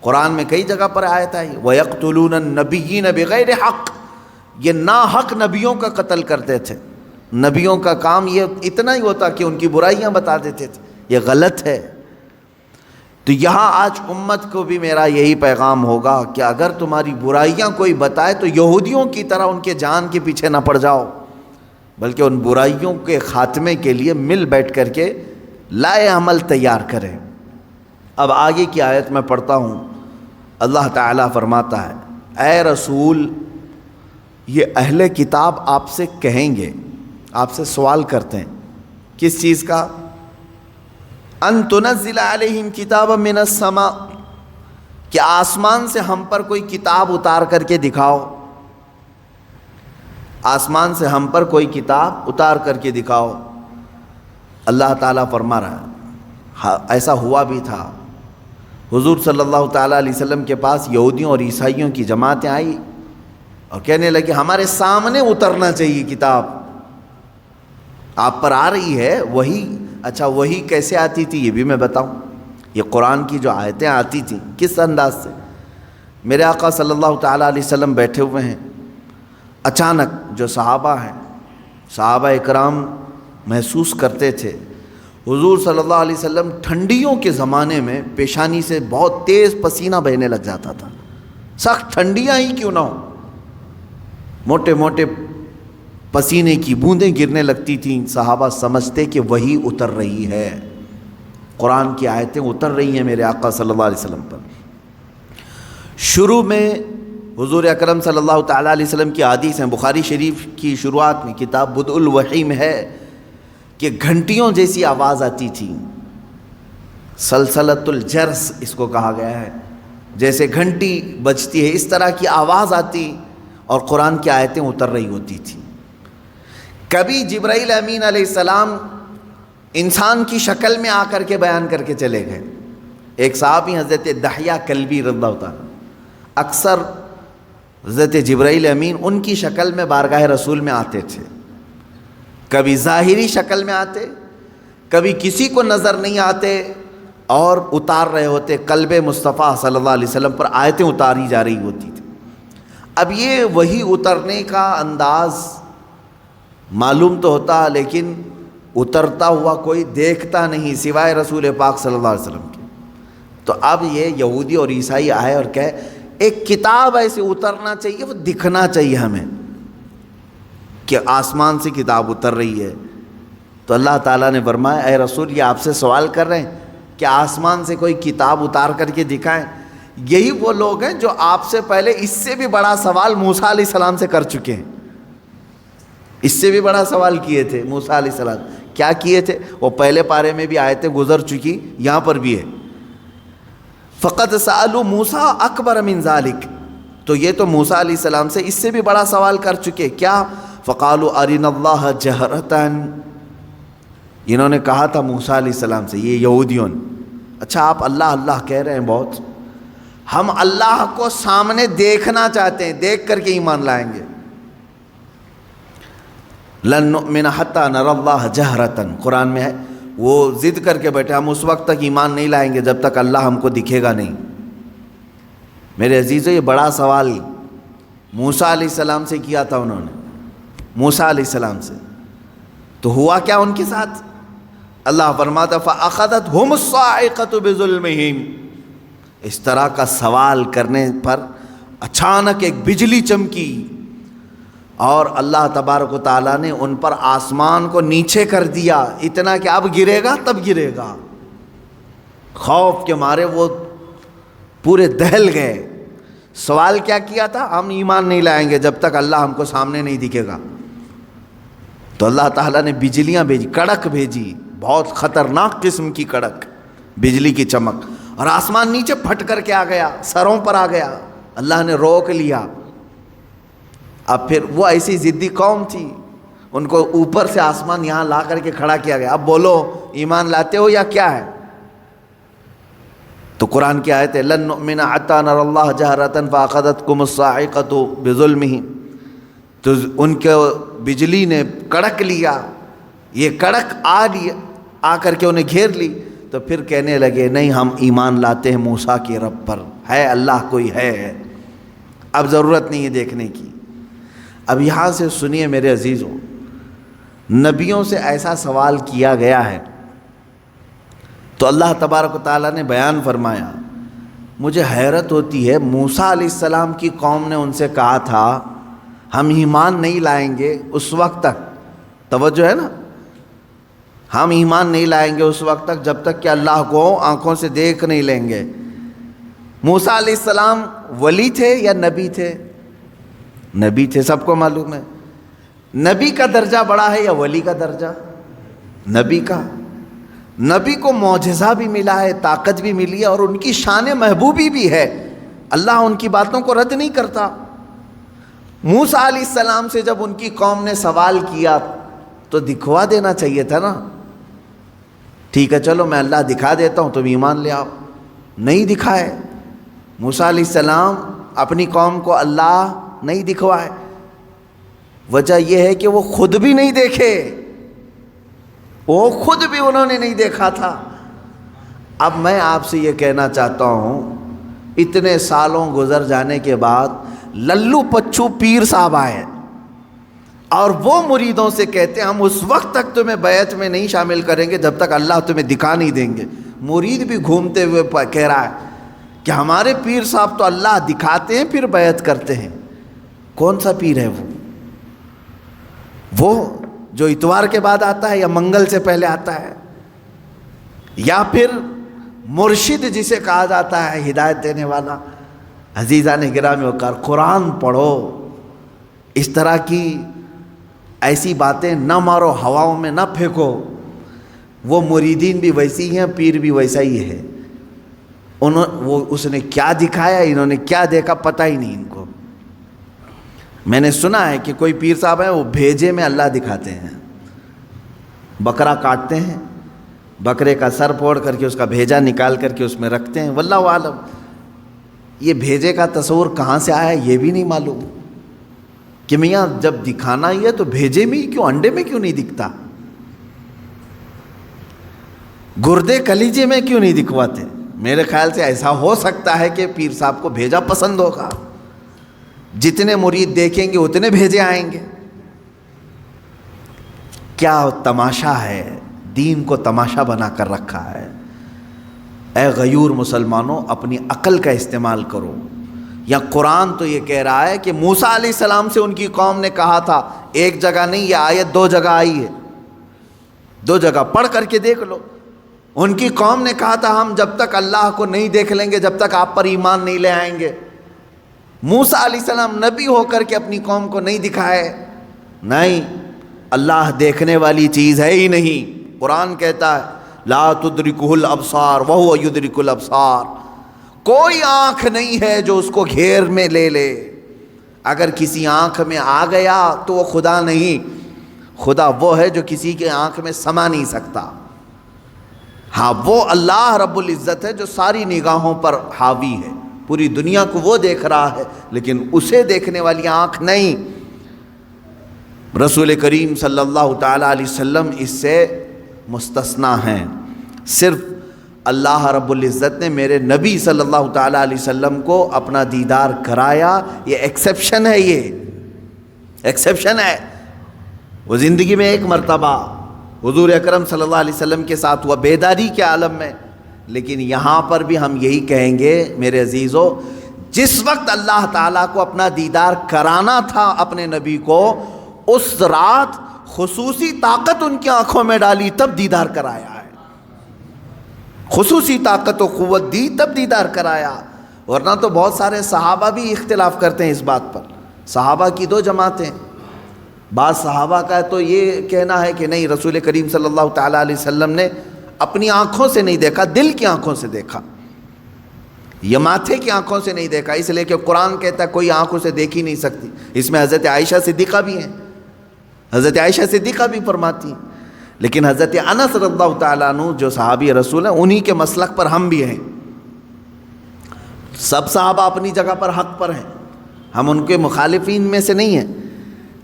قرآن میں کئی جگہ پر آیت آئی وَيَقْتُلُونَ النَّبِيِّينَ بِغَيْرِ حَقٍّ، یہ ناحق نبیوں کا قتل کرتے تھے۔ نبیوں کا کام یہ اتنا ہی ہوتا کہ ان کی برائیاں بتا دیتے تھے، یہ غلط ہے۔ تو یہاں آج امت کو بھی میرا یہی پیغام ہوگا کہ اگر تمہاری برائیاں کوئی بتائے تو یہودیوں کی طرح ان کے جان کے پیچھے نہ پڑ جاؤ، بلکہ ان برائیوں کے خاتمے کے لیے مل بیٹھ کر کے لائے عمل تیار کریں۔ اب آگے کی آیت میں پڑھتا ہوں، اللہ تعالیٰ فرماتا ہے، اے رسول، یہ اہل کتاب آپ سے کہیں گے، آپ سے سوال کرتے ہیں، کس چیز کا؟ ان تنزل علیہم کتابا من السماء، کہ آسمان سے ہم پر کوئی کتاب اتار کر کے دکھاؤ، آسمان سے ہم پر کوئی کتاب اتار کر کے دکھاؤ۔ اللہ تعالیٰ فرما رہا ہے ایسا ہوا بھی تھا، حضور صلی اللہ تعالیٰ علیہ وسلم کے پاس یہودیوں اور عیسائیوں کی جماعتیں آئی اور کہنے لگے ہمارے سامنے اترنا چاہیے کتاب، آپ پر آ رہی ہے وہی۔ اچھا وہی کیسے آتی تھی یہ بھی میں بتاؤں، یہ قرآن کی جو آیتیں آتی تھیں کس انداز سے؟ میرے آقا صلی اللہ تعالیٰ علیہ وسلم بیٹھے ہوئے ہیں، اچانک جو صحابہ ہیں، صحابہ اکرام محسوس کرتے تھے حضور صلی اللہ علیہ وسلم ٹھنڈیوں کے زمانے میں پیشانی سے بہت تیز پسینہ بہنے لگ جاتا تھا، سخت ٹھنڈیاں ہی کیوں نہ ہوں، موٹے موٹے پسینے کی بوندیں گرنے لگتی تھیں۔ صحابہ سمجھتے کہ وہی اتر رہی ہے، قرآن کی آیتیں اتر رہی ہیں میرے آقا صلی اللہ علیہ وسلم پر۔ شروع میں حضور اکرم صلی اللہ تعالیٰ علیہ وسلم کی حدیث ہیں، بخاری شریف کی شروعات میں کتاب بدء الوحی میں ہے کہ گھنٹیوں جیسی آواز آتی تھی، سلسلۃ الجرس اس کو کہا گیا ہے، جیسے گھنٹی بجتی ہے اس طرح کی آواز آتی اور قرآن کی آیتیں اتر رہی ہوتی تھیں۔ کبھی جبرائیل امین علیہ السلام انسان کی شکل میں آ کر کے بیان کر کے چلے گئے۔ ایک صحابی حضرت دحیہ کلبی رضی اللہ تعالیٰ، اکثر حضرت جبرائیل امین ان کی شکل میں بارگاہ رسول میں آتے تھے، کبھی ظاہری شکل میں آتے، کبھی کسی کو نظر نہیں آتے اور اتار رہے ہوتے، قلب مصطفیٰ صلی اللہ علیہ وسلم پر آیتیں اتاری جا رہی ہوتی تھی۔ اب یہ وہی اترنے کا انداز معلوم تو ہوتا، لیکن اترتا ہوا کوئی دیکھتا نہیں سوائے رسول پاک صلی اللہ علیہ وسلم کے۔ تو اب یہ یہودی اور عیسائی آئے اور کہے ایک کتاب ایسے اترنا چاہیے، وہ دکھنا چاہیے ہمیں کہ آسمان سے کتاب اتر رہی ہے۔ تو اللہ تعالیٰ نے فرمایا اے رسول، یہ آپ سے سوال کر رہے ہیں کہ آسمان سے کوئی کتاب اتار کر کے دکھائیں، یہی وہ لوگ ہیں جو آپ سے پہلے اس سے بھی بڑا سوال موسیٰ علیہ السلام سے کر چکے ہیں، اس سے بھی بڑا سوال کیے تھے موسیٰ علیہ السلام. کیا کیے تھے؟ وہ پہلے پارے میں بھی آیتیں گزر چکی، یہاں پر بھی ہے. فقد سألوا موسیٰ اکبر من ذالک، تو یہ تو موسیٰ علیہ السلام سے اس سے بھی بڑا سوال کر چکے. کیا؟ فقالوا ارنا اللہ جہرتاً، انہوں نے کہا تھا موسیٰ علیہ السلام سے، یہ یہودیوں نے، اچھا آپ اللہ اللہ کہہ رہے ہیں بہت، ہم اللہ کو سامنے دیکھنا چاہتے ہیں، دیکھ کر کے ایمان لائیں گے. لن نؤمن حتی نری اللہ جہرتاً، قرآن میں ہے. وہ ضد کر کے بیٹھے ہم اس وقت تک ایمان نہیں لائیں گے جب تک اللہ ہم کو دکھے گا نہیں. میرے عزیزو، یہ بڑا سوال موسیٰ علیہ السلام سے کیا تھا انہوں نے، موسیٰ علیہ السلام سے. تو ہوا کیا ان کے ساتھ؟ اللہ فرماتا فَأَخَذَتْهُمُ الصَّاعِقَةُ بِظُلْمِهِمْ، اس طرح کا سوال کرنے پر اچانک ایک بجلی چمکی اور اللہ تبارک و تعالیٰ نے ان پر آسمان کو نیچے کر دیا، اتنا کہ اب گرے گا تب گرے گا. خوف کے مارے وہ پورے دہل گئے. سوال کیا کیا تھا؟ ہم ایمان نہیں لائیں گے جب تک اللہ ہم کو سامنے نہیں دکھے گا. تو اللہ تعالیٰ نے بجلیاں بھیجی، کڑک بھیجی، بہت خطرناک قسم کی کڑک، بجلی کی چمک، اور آسمان نیچے پھٹ کر کے آ گیا، سروں پر آ گیا. اللہ نے روک لیا. اب پھر وہ ایسی ضدی قوم تھی، ان کو اوپر سے آسمان یہاں لا کر کے کھڑا کیا گیا. اب بولو ایمان لاتے ہو یا کیا ہے؟ تو قرآن کی آیت ہے لن نؤمن حتی نری اللہ جہرۃ فاخذتکم الصاعقۃ بظلمہم، تو ان کو بجلی نے کڑک لیا، یہ کڑک آ کر کے انہیں گھیر لی. تو پھر کہنے لگے نہیں ہم ایمان لاتے ہیں موسیٰ کے رب پر، ہے اللہ کوئی ہے، اب ضرورت نہیں ہے دیکھنے کی. اب یہاں سے سنیے میرے عزیزوں، نبیوں سے ایسا سوال کیا گیا ہے تو اللہ تبارک و تعالیٰ نے بیان فرمایا. مجھے حیرت ہوتی ہے، موسیٰ علیہ السلام کی قوم نے ان سے کہا تھا ہم ایمان نہیں لائیں گے اس وقت تک، توجہ ہے نا، ہم ایمان نہیں لائیں گے اس وقت تک جب تک کہ اللہ کو آنکھوں سے دیکھ نہیں لیں گے. موسیٰ علیہ السلام ولی تھے یا نبی تھے؟ نبی تھے، سب کو معلوم ہے. نبی کا درجہ بڑا ہے یا ولی کا درجہ؟ نبی کا. نبی کو معجزہ بھی ملا ہے، طاقت بھی ملی ہے، اور ان کی شان محبوبی بھی ہے. اللہ ان کی باتوں کو رد نہیں کرتا. موسیٰ علیہ السلام سے جب ان کی قوم نے سوال کیا تو دکھوا دینا چاہیے تھا نا، ٹھیک ہے چلو میں اللہ دکھا دیتا ہوں تم ایمان لے آؤ. نہیں دکھائے. موسیٰ علیہ السلام اپنی قوم کو اللہ نہیں دکھوائے. وجہ یہ ہے کہ وہ خود بھی نہیں دیکھے، وہ خود بھی انہوں نے نہیں دیکھا تھا. اب میں آپ سے یہ کہنا چاہتا ہوں، اتنے سالوں گزر جانے کے بعد للو پچھو پیر صاحب آئے اور وہ مریدوں سے کہتے ہیں ہم اس وقت تک تمہیں بیعت میں نہیں شامل کریں گے جب تک اللہ تمہیں دکھا نہیں دیں گے. مرید بھی گھومتے ہوئے کہہ رہا ہے کہ ہمارے پیر صاحب تو اللہ دکھاتے ہیں پھر بیعت کرتے ہیں. کون سا پیر ہے وہ جو اتوار کے بعد آتا ہے یا منگل سے پہلے آتا ہے، یا پھر مرشد جسے کہا جاتا ہے ہدایت دینے والا؟ عزیزان گرامی وقار، قرآن پڑھو. اس طرح کی ایسی باتیں نہ مارو، ہواؤں میں نہ پھینکو. وہ مریدین بھی ویسی ہیں، پیر بھی ویسا ہی ہے. اس نے کیا دکھایا، انہوں نے کیا دیکھا، پتہ ہی نہیں ان کو. میں نے سنا ہے کہ کوئی پیر صاحب ہیں وہ بھیجے میں اللہ دکھاتے ہیں، بکرا کاٹتے ہیں، بکرے کا سر پھوڑ کر کے اس کا بھیجا نکال کر کے اس میں رکھتے ہیں. واللہ عالم، یہ بھیجے کا تصور کہاں سے آیا یہ بھی نہیں معلوم کہ میاں جب دکھانا ہی ہے تو بھیجے میں ہی کیوں، انڈے میں کیوں نہیں دکھتا؟ گردے کلیجے میں کیوں نہیں دکھواتے؟ میرے خیال سے ایسا ہو سکتا ہے کہ پیر صاحب کو بھیجا پسند ہوگا، جتنے مرید دیکھیں گے اتنے بھیجے آئیں گے. کیا تماشا ہے، دین کو تماشا بنا کر رکھا ہے. اے غیور مسلمانوں، اپنی عقل کا استعمال کرو. یا قرآن تو یہ کہہ رہا ہے کہ موسیٰ علیہ السلام سے ان کی قوم نے کہا تھا، ایک جگہ نہیں، یہ آیت 2 جگہ آئی ہے، 2 جگہ پڑھ کر کے دیکھ لو. ان کی قوم نے کہا تھا ہم جب تک اللہ کو نہیں دیکھ لیں گے جب تک آپ پر ایمان نہیں لے آئیں گے. موسیٰ علیہ السلام نبی ہو کر کے اپنی قوم کو نہیں دکھائے، نہیں، اللہ دیکھنے والی چیز ہے ہی نہیں۔ قرآن کہتا ہے لا تدرکہ الابصار وہو یدرک الابصار، کوئی آنکھ نہیں ہے جو اس کو گھیر میں لے لے۔ اگر کسی آنکھ میں آ گیا تو وہ خدا نہیں، خدا وہ ہے جو کسی کے آنکھ میں سما نہیں سکتا۔ ہاں وہ اللہ رب العزت ہے جو ساری نگاہوں پر حاوی ہے، پوری دنیا کو وہ دیکھ رہا ہے، لیکن اسے دیکھنے والی آنکھ نہیں۔ رسول کریم صلی اللہ تعالیٰ علیہ وسلم اس سے مستثنا ہیں۔ صرف اللہ رب العزت نے میرے نبی صلی اللہ تعالیٰ علیہ وسلم کو اپنا دیدار کرایا، یہ ایکسیپشن ہے، یہ ایکسیپشن ہے۔ وہ زندگی میں ایک مرتبہ حضور اکرم صلی اللہ علیہ وسلم کے ساتھ ہوا بیداری کے عالم میں، لیکن یہاں پر بھی ہم یہی کہیں گے میرے عزیزو، جس وقت اللہ تعالیٰ کو اپنا دیدار کرانا تھا اپنے نبی کو، اس رات خصوصی طاقت ان کی آنکھوں میں ڈالی تب دیدار کرایا ہے، خصوصی طاقت و قوت دی تب دیدار کرایا۔ ورنہ تو بہت سارے صحابہ بھی اختلاف کرتے ہیں اس بات پر، صحابہ کی دو جماعتیں، بعض صحابہ کا تو یہ کہنا ہے کہ نہیں، رسول کریم صلی اللہ تعالیٰ علیہ وسلم نے اپنی آنکھوں سے نہیں دیکھا، دل کی آنکھوں سے دیکھا، یہ ماتھے کی آنکھوں سے نہیں دیکھا، اس لیے کہ قرآن کہتا ہے کوئی آنکھوں سے دیکھ ہی نہیں سکتی۔ اس میں حضرت عائشہ صدیقہ بھی ہیں، حضرت عائشہ صدیقہ بھی فرماتی ہیں، لیکن حضرت انس رضی اللہ تعالیٰ عنہ جو صحابی رسول ہیں، انہی کے مسلک پر ہم بھی ہیں۔ سب صحابہ اپنی جگہ پر حق پر ہیں، ہم ان کے مخالفین میں سے نہیں ہیں،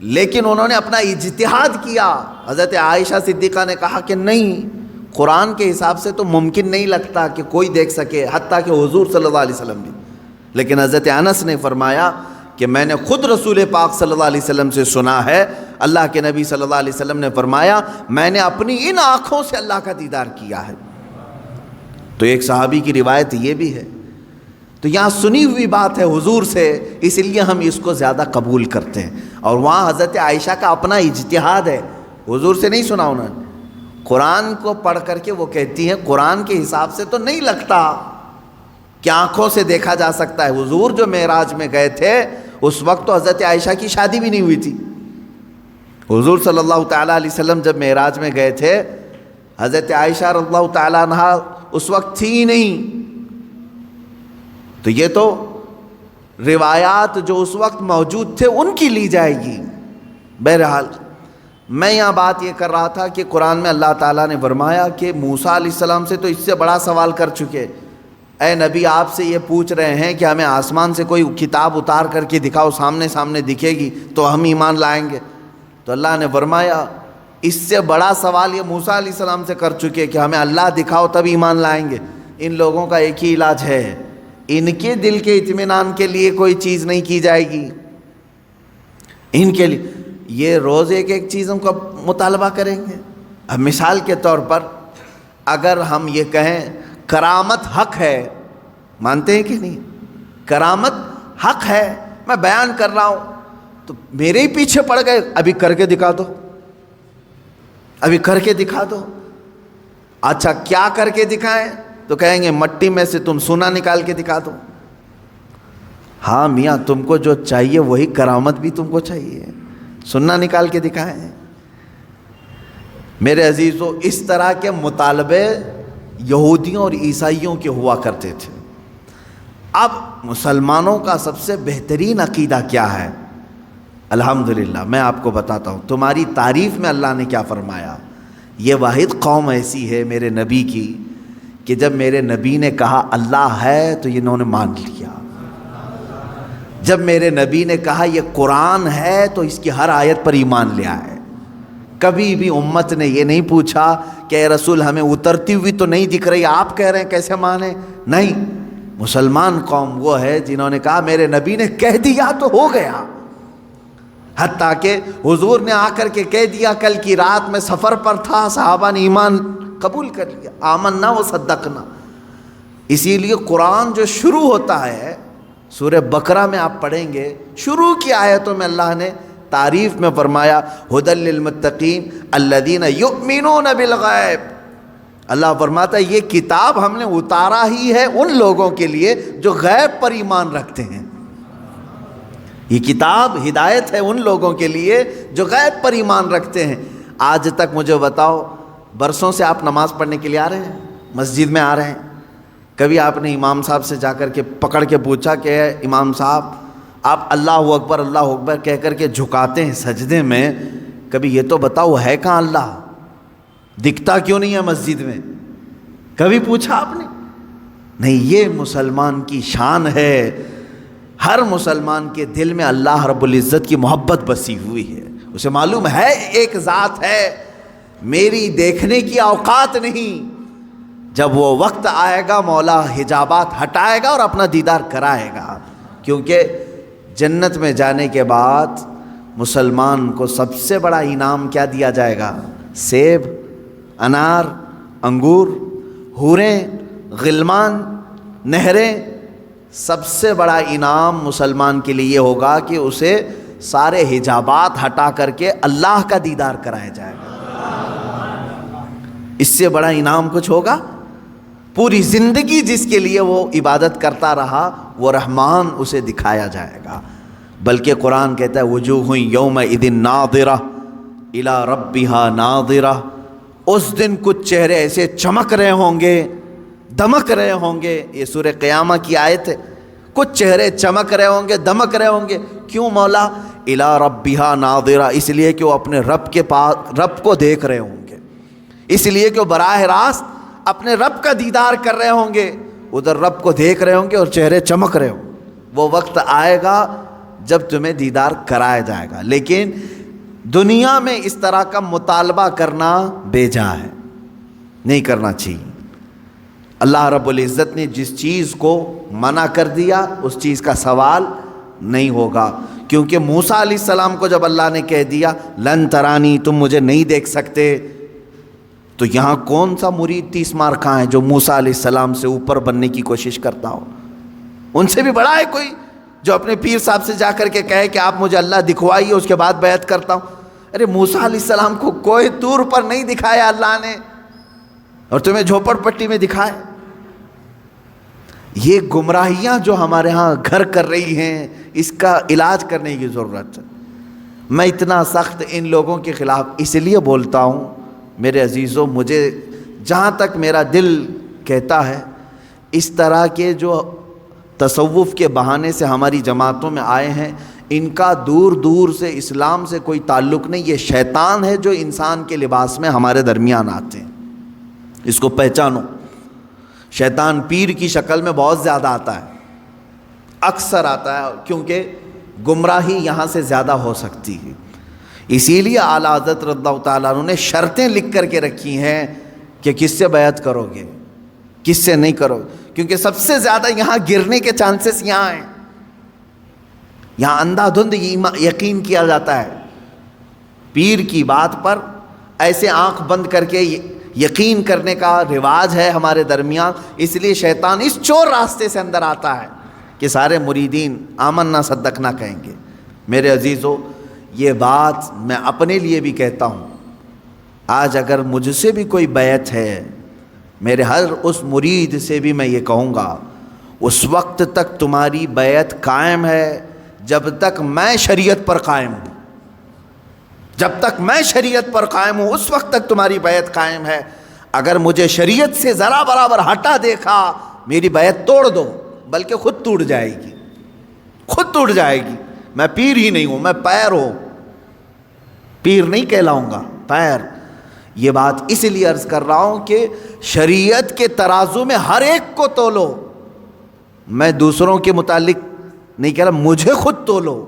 لیکن انہوں نے اپنا اجتہاد کیا۔ حضرت عائشہ صدیقہ نے کہا کہ نہیں، قرآن کے حساب سے تو ممکن نہیں لگتا کہ کوئی دیکھ سکے، حتیٰ کہ حضور صلی اللہ علیہ وسلم بھی۔ لیکن حضرت انس نے فرمایا کہ میں نے خود رسول پاک صلی اللہ علیہ وسلم سے سنا ہے، اللہ کے نبی صلی اللہ علیہ وسلم نے فرمایا میں نے اپنی ان آنکھوں سے اللہ کا دیدار کیا ہے۔ تو ایک صحابی کی روایت یہ بھی ہے، تو یہاں سنی ہوئی بات ہے حضور سے، اس لیے ہم اس کو زیادہ قبول کرتے ہیں، اور وہاں حضرت عائشہ کا اپنا اجتہاد ہے، حضور سے نہیں سنا انہوں نے، قرآن کو پڑھ کر کے وہ کہتی ہیں قرآن کے حساب سے تو نہیں لگتا کہ آنکھوں سے دیکھا جا سکتا ہے۔ حضور جو معراج میں گئے تھے اس وقت تو حضرت عائشہ کی شادی بھی نہیں ہوئی تھی، حضور صلی اللہ تعالیٰ علیہ وسلم جب معراج میں گئے تھے، حضرت عائشہ رضی اللہ تعالیٰ عنہ اس وقت تھی ہی نہیں۔ تو یہ تو روایات جو اس وقت موجود تھے ان کی لی جائے گی۔ بہرحال میں یہاں بات یہ کر رہا تھا کہ قرآن میں اللہ تعالیٰ نے فرمایا کہ موسیٰ علیہ السلام سے تو اس سے بڑا سوال کر چکے، اے نبی آپ سے یہ پوچھ رہے ہیں کہ ہمیں آسمان سے کوئی کتاب اتار کر کے دکھاؤ، سامنے سامنے دکھے گی تو ہم ایمان لائیں گے۔ تو اللہ نے فرمایا اس سے بڑا سوال یہ موسیٰ علیہ السلام سے کر چکے کہ ہمیں اللہ دکھاؤ تب ایمان لائیں گے۔ ان لوگوں کا ایک ہی علاج ہے، ان کے دل کے اطمینان کے لیے کوئی چیز نہیں کی جائے گی، ان کے لیے یہ روز ایک ایک چیزوں کا مطالبہ کریں گے۔ اب مثال کے طور پر اگر ہم یہ کہیں کرامت حق ہے، مانتے ہیں کہ نہیں؟ کرامت حق ہے، میں بیان کر رہا ہوں تو میرے ہی پیچھے پڑ گئے، ابھی کر کے دکھا دو، ابھی کر کے دکھا دو۔ اچھا کیا کر کے دکھائیں؟ تو کہیں گے مٹی میں سے تم سونا نکال کے دکھا دو۔ ہاں میاں تم کو جو چاہیے وہی کرامت بھی تم کو چاہیے، سونا نکال کے دکھائیں۔ میرے عزیزو اس طرح کے مطالبے یہودیوں اور عیسائیوں کے ہوا کرتے تھے۔ اب مسلمانوں کا سب سے بہترین عقیدہ کیا ہے؟ الحمدللہ میں آپ کو بتاتا ہوں، تمہاری تعریف میں اللہ نے کیا فرمایا۔ یہ واحد قوم ایسی ہے میرے نبی کی کہ جب میرے نبی نے کہا اللہ ہے تو انہوں نے مان لیا، جب میرے نبی نے کہا یہ قرآن ہے تو اس کی ہر آیت پر ایمان لے آئے۔ کبھی بھی امت نے یہ نہیں پوچھا کہ اے رسول ہمیں اترتی ہوئی تو نہیں دکھ رہی، آپ کہہ رہے ہیں کیسے مانیں؟ نہیں، مسلمان قوم وہ ہے جنہوں نے کہا میرے نبی نے کہہ دیا تو ہو گیا۔ حتیٰ کہ حضور نے آ کر کے کہہ دیا، کل کی رات میں سفر پر تھا، صحابہ نے ایمان قبول کر لیا، آمنا و صدقنا۔ اسی لیے قرآن جو شروع ہوتا ہے، سورہ بقرہ میں آپ پڑھیں گے، شروع کی آیتوں میں اللہ نے تعریف میں فرمایا ھدی للمتقین الذین یؤمنون بالغیب۔ اللہ فرماتا ہے یہ کتاب ہم نے اتارا ہی ہے ان لوگوں کے لیے جو غیب پر ایمان رکھتے ہیں۔ یہ کتاب ہدایت ہے ان لوگوں کے لیے جو غیب پر ایمان رکھتے ہیں۔ آج تک مجھے بتاؤ، برسوں سے آپ نماز پڑھنے کے لیے آ رہے ہیں، مسجد میں آ رہے ہیں، کبھی آپ نے امام صاحب سے جا کر کے پکڑ کے پوچھا کہ امام صاحب آپ اللہ اکبر کہہ کر کے جھکاتے ہیں سجدے میں، کبھی یہ تو بتاؤ ہے کہاں اللہ؟ دکھتا کیوں نہیں ہے مسجد میں؟ کبھی پوچھا آپ نے؟ نہیں، یہ مسلمان کی شان ہے۔ ہر مسلمان کے دل میں اللہ رب العزت کی محبت بسی ہوئی ہے، اسے معلوم ہے ایک ذات ہے، میری دیکھنے کی اوقات نہیں، جب وہ وقت آئے گا مولا حجابات ہٹائے گا اور اپنا دیدار کرائے گا۔ کیونکہ جنت میں جانے کے بعد مسلمان کو سب سے بڑا انعام کیا دیا جائے گا؟ سیب، انار، انگور، حوریں، غلمان، نہریں۔ سب سے بڑا انعام مسلمان کے لیے یہ ہوگا کہ اسے سارے حجابات ہٹا کر کے اللہ کا دیدار کرایا جائے گا۔ اس سے بڑا انعام کچھ ہوگا؟ پوری زندگی جس کے لیے وہ عبادت کرتا رہا وہ رحمان اسے دکھایا جائے گا۔ بلکہ قرآن کہتا ہے وجوہ یومئذ ناظرہ الی ربہا ناظرہ، اس دن کچھ چہرے ایسے چمک رہے ہوں گے، دمک رہے ہوں گے۔ یہ سورہ قیامہ کی آیت ہے، کچھ چہرے چمک رہے ہوں گے، دمک رہے ہوں گے۔ کیوں مولا؟ الی ربہا ناظرہ، اس لیے کہ وہ اپنے رب کے پاس رب کو دیکھ رہے ہوں گے، اس لیے کہ وہ براہ راست اپنے رب کا دیدار کر رہے ہوں گے، ادھر رب کو دیکھ رہے ہوں گے اور چہرے چمک رہے ہوں گے۔ وہ وقت آئے گا جب تمہیں دیدار کرایا جائے گا، لیکن دنیا میں اس طرح کا مطالبہ کرنا بیجا ہے، نہیں کرنا چاہیے۔ اللہ رب العزت نے جس چیز کو منع کر دیا اس چیز کا سوال نہیں ہوگا، کیونکہ موسیٰ علیہ السلام کو جب اللہ نے کہہ دیا لن ترانی، تم مجھے نہیں دیکھ سکتے، تو یہاں کون سا مرید 30 مار کھاں ہے جو موسیٰ علیہ السلام سے اوپر بننے کی کوشش کرتا ہو؟ ان سے بھی بڑا ہے کوئی جو اپنے پیر صاحب سے جا کر کے کہے کہ آپ مجھے اللہ دکھوائیے اس کے بعد بیعت کرتا ہوں؟ ارے موسیٰ علیہ السلام کو کوئی طور پر نہیں دکھایا اللہ نے، اور تمہیں جھوپڑ پٹی میں دکھائے۔ یہ گمراہیاں جو ہمارے ہاں گھر کر رہی ہیں، اس کا علاج کرنے کی ضرورت ہے۔ میں اتنا سخت ان لوگوں کے خلاف اس لیے بولتا ہوں میرے عزیزوں، مجھے جہاں تک میرا دل کہتا ہے، اس طرح کے جو تصوف کے بہانے سے ہماری جماعتوں میں آئے ہیں، ان کا دور دور سے اسلام سے کوئی تعلق نہیں، یہ شیطان ہے جو انسان کے لباس میں ہمارے درمیان آتے ہیں۔ اس کو پہچانو، شیطان پیر کی شکل میں بہت زیادہ آتا ہے، اکثر آتا ہے، کیونکہ گمراہی یہاں سے زیادہ ہو سکتی ہے۔ اسی لیے اعلیٰ حضرت رضی اللہ تعالیٰ عنہ نے شرطیں لکھ کر کے رکھی ہیں کہ کس سے بیعت کرو گے، کس سے نہیں کرو گے، کیونکہ سب سے زیادہ یہاں گرنے کے چانسز یہاں ہیں۔ یہاں اندھا دھند یقین کیا جاتا ہے، پیر کی بات پر ایسے آنکھ بند کر کے یقین کرنے کا رواج ہے ہمارے درمیان۔ اس لیے شیطان اس چور راستے سے اندر آتا ہے کہ سارے مریدین آمنا صدقنا کہیں گے۔ میرے عزیزو، یہ بات میں اپنے لیے بھی کہتا ہوں، آج اگر مجھ سے بھی کوئی بیعت ہے، میرے ہر اس مرید سے بھی میں یہ کہوں گا، اس وقت تک تمہاری بیعت قائم ہے جب تک میں شریعت پر قائم ہوں۔ جب تک میں شریعت پر قائم ہوں اس وقت تک تمہاری بیعت قائم ہے۔ اگر مجھے شریعت سے ذرا برابر ہٹا دیکھا، میری بیعت توڑ دو، بلکہ خود ٹوٹ جائے گی، خود ٹوٹ جائے گی۔ میں پیر ہی نہیں ہوں، میں پیر ہوں، پیر نہیں کہلاؤں گا، پیر۔ یہ بات اس لیے عرض کر رہا ہوں کہ شریعت کے ترازو میں ہر ایک کو تولو۔ میں دوسروں کے متعلق نہیں کہہ رہا، مجھے خود تولو۔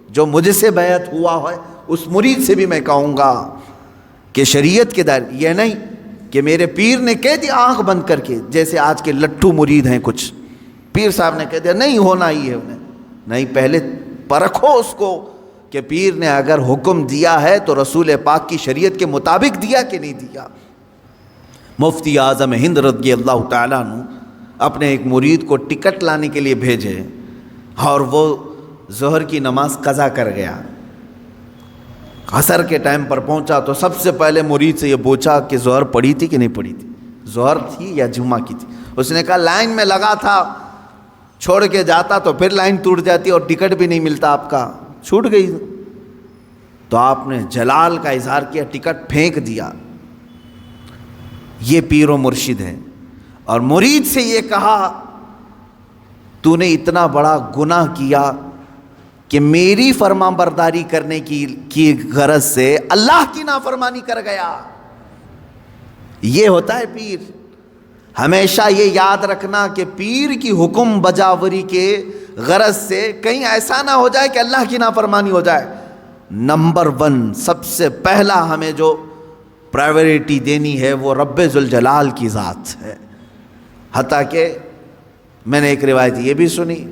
جو مجھ سے بیعت ہوا ہے اس مرید سے بھی میں کہوں گا کہ شریعت کے دائرے، یہ نہیں کہ میرے پیر نے کہہ دیا آنکھ بند کر کے، جیسے آج کے لٹھو مرید ہیں کچھ، پیر صاحب نے کہہ دیا نہیں ہونا ہی ہے انہیں، نہیں، پہلے پرکھو اس کو کہ پیر نے اگر حکم دیا ہے تو رسول پاک کی شریعت کے مطابق دیا کہ نہیں دیا۔ مفتی اعظم ہند رضی اللہ تعالیٰ عنہ اپنے ایک مرید کو ٹکٹ لانے کے لیے بھیجے، اور وہ ظہر کی نماز قضا کر گیا۔ عصر کے ٹائم پر پہنچا تو سب سے پہلے مرید سے یہ پوچھا کہ ظہر پڑھی تھی کہ نہیں پڑھی تھی، ظہر تھی یا جمعہ کی تھی؟ اس نے کہا لائن میں لگا تھا چھوڑ کے جاتا تو پھر لائن ٹوٹ جاتی اور ٹکٹ بھی نہیں ملتا آپ کا، چھوٹ گئی. تو آپ نے جلال کا اظہار کیا، ٹکٹ پھینک دیا. یہ پیر و مرشد ہے. اور مرید سے یہ کہا تو نے اتنا بڑا گناہ کیا کہ میری فرما برداری کرنے کی غرض سے اللہ کی نافرمانی کر گیا. یہ ہوتا ہے پیر. ہمیشہ یہ یاد رکھنا کہ پیر کی حکم بجاوری کے غرض سے کہیں ایسا نہ ہو جائے کہ اللہ کی نافرمانی ہو جائے. نمبر 1 سب سے پہلا ہمیں جو پرائیورٹی دینی ہے وہ رب ذوالجلال کی ذات ہے. حتیٰ کہ میں نے ایک روایت یہ بھی سنی،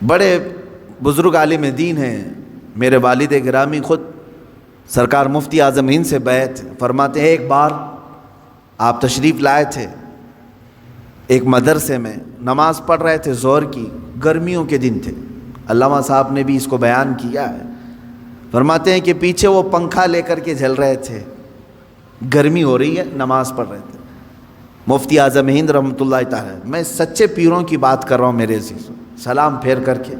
بڑے بزرگ عالم دین ہیں میرے والد گرامی، خود سرکار مفتی اعظم ہند سے بیعت فرماتے ہیں. ایک بار آپ تشریف لائے تھے ایک مدرسے میں، نماز پڑھ رہے تھے ظہر کی، گرمیوں کے دن تھے. علامہ صاحب نے بھی اس کو بیان کیا ہے. فرماتے ہیں کہ پیچھے وہ پنکھا لے کر کے جل رہے تھے، گرمی ہو رہی ہے، نماز پڑھ رہے تھے. مفتی اعظم ہند رحمۃ اللہ تعالی، میں سچے پیروں کی بات کر رہا ہوں میرے عزیزوں، سلام پھیر کر کے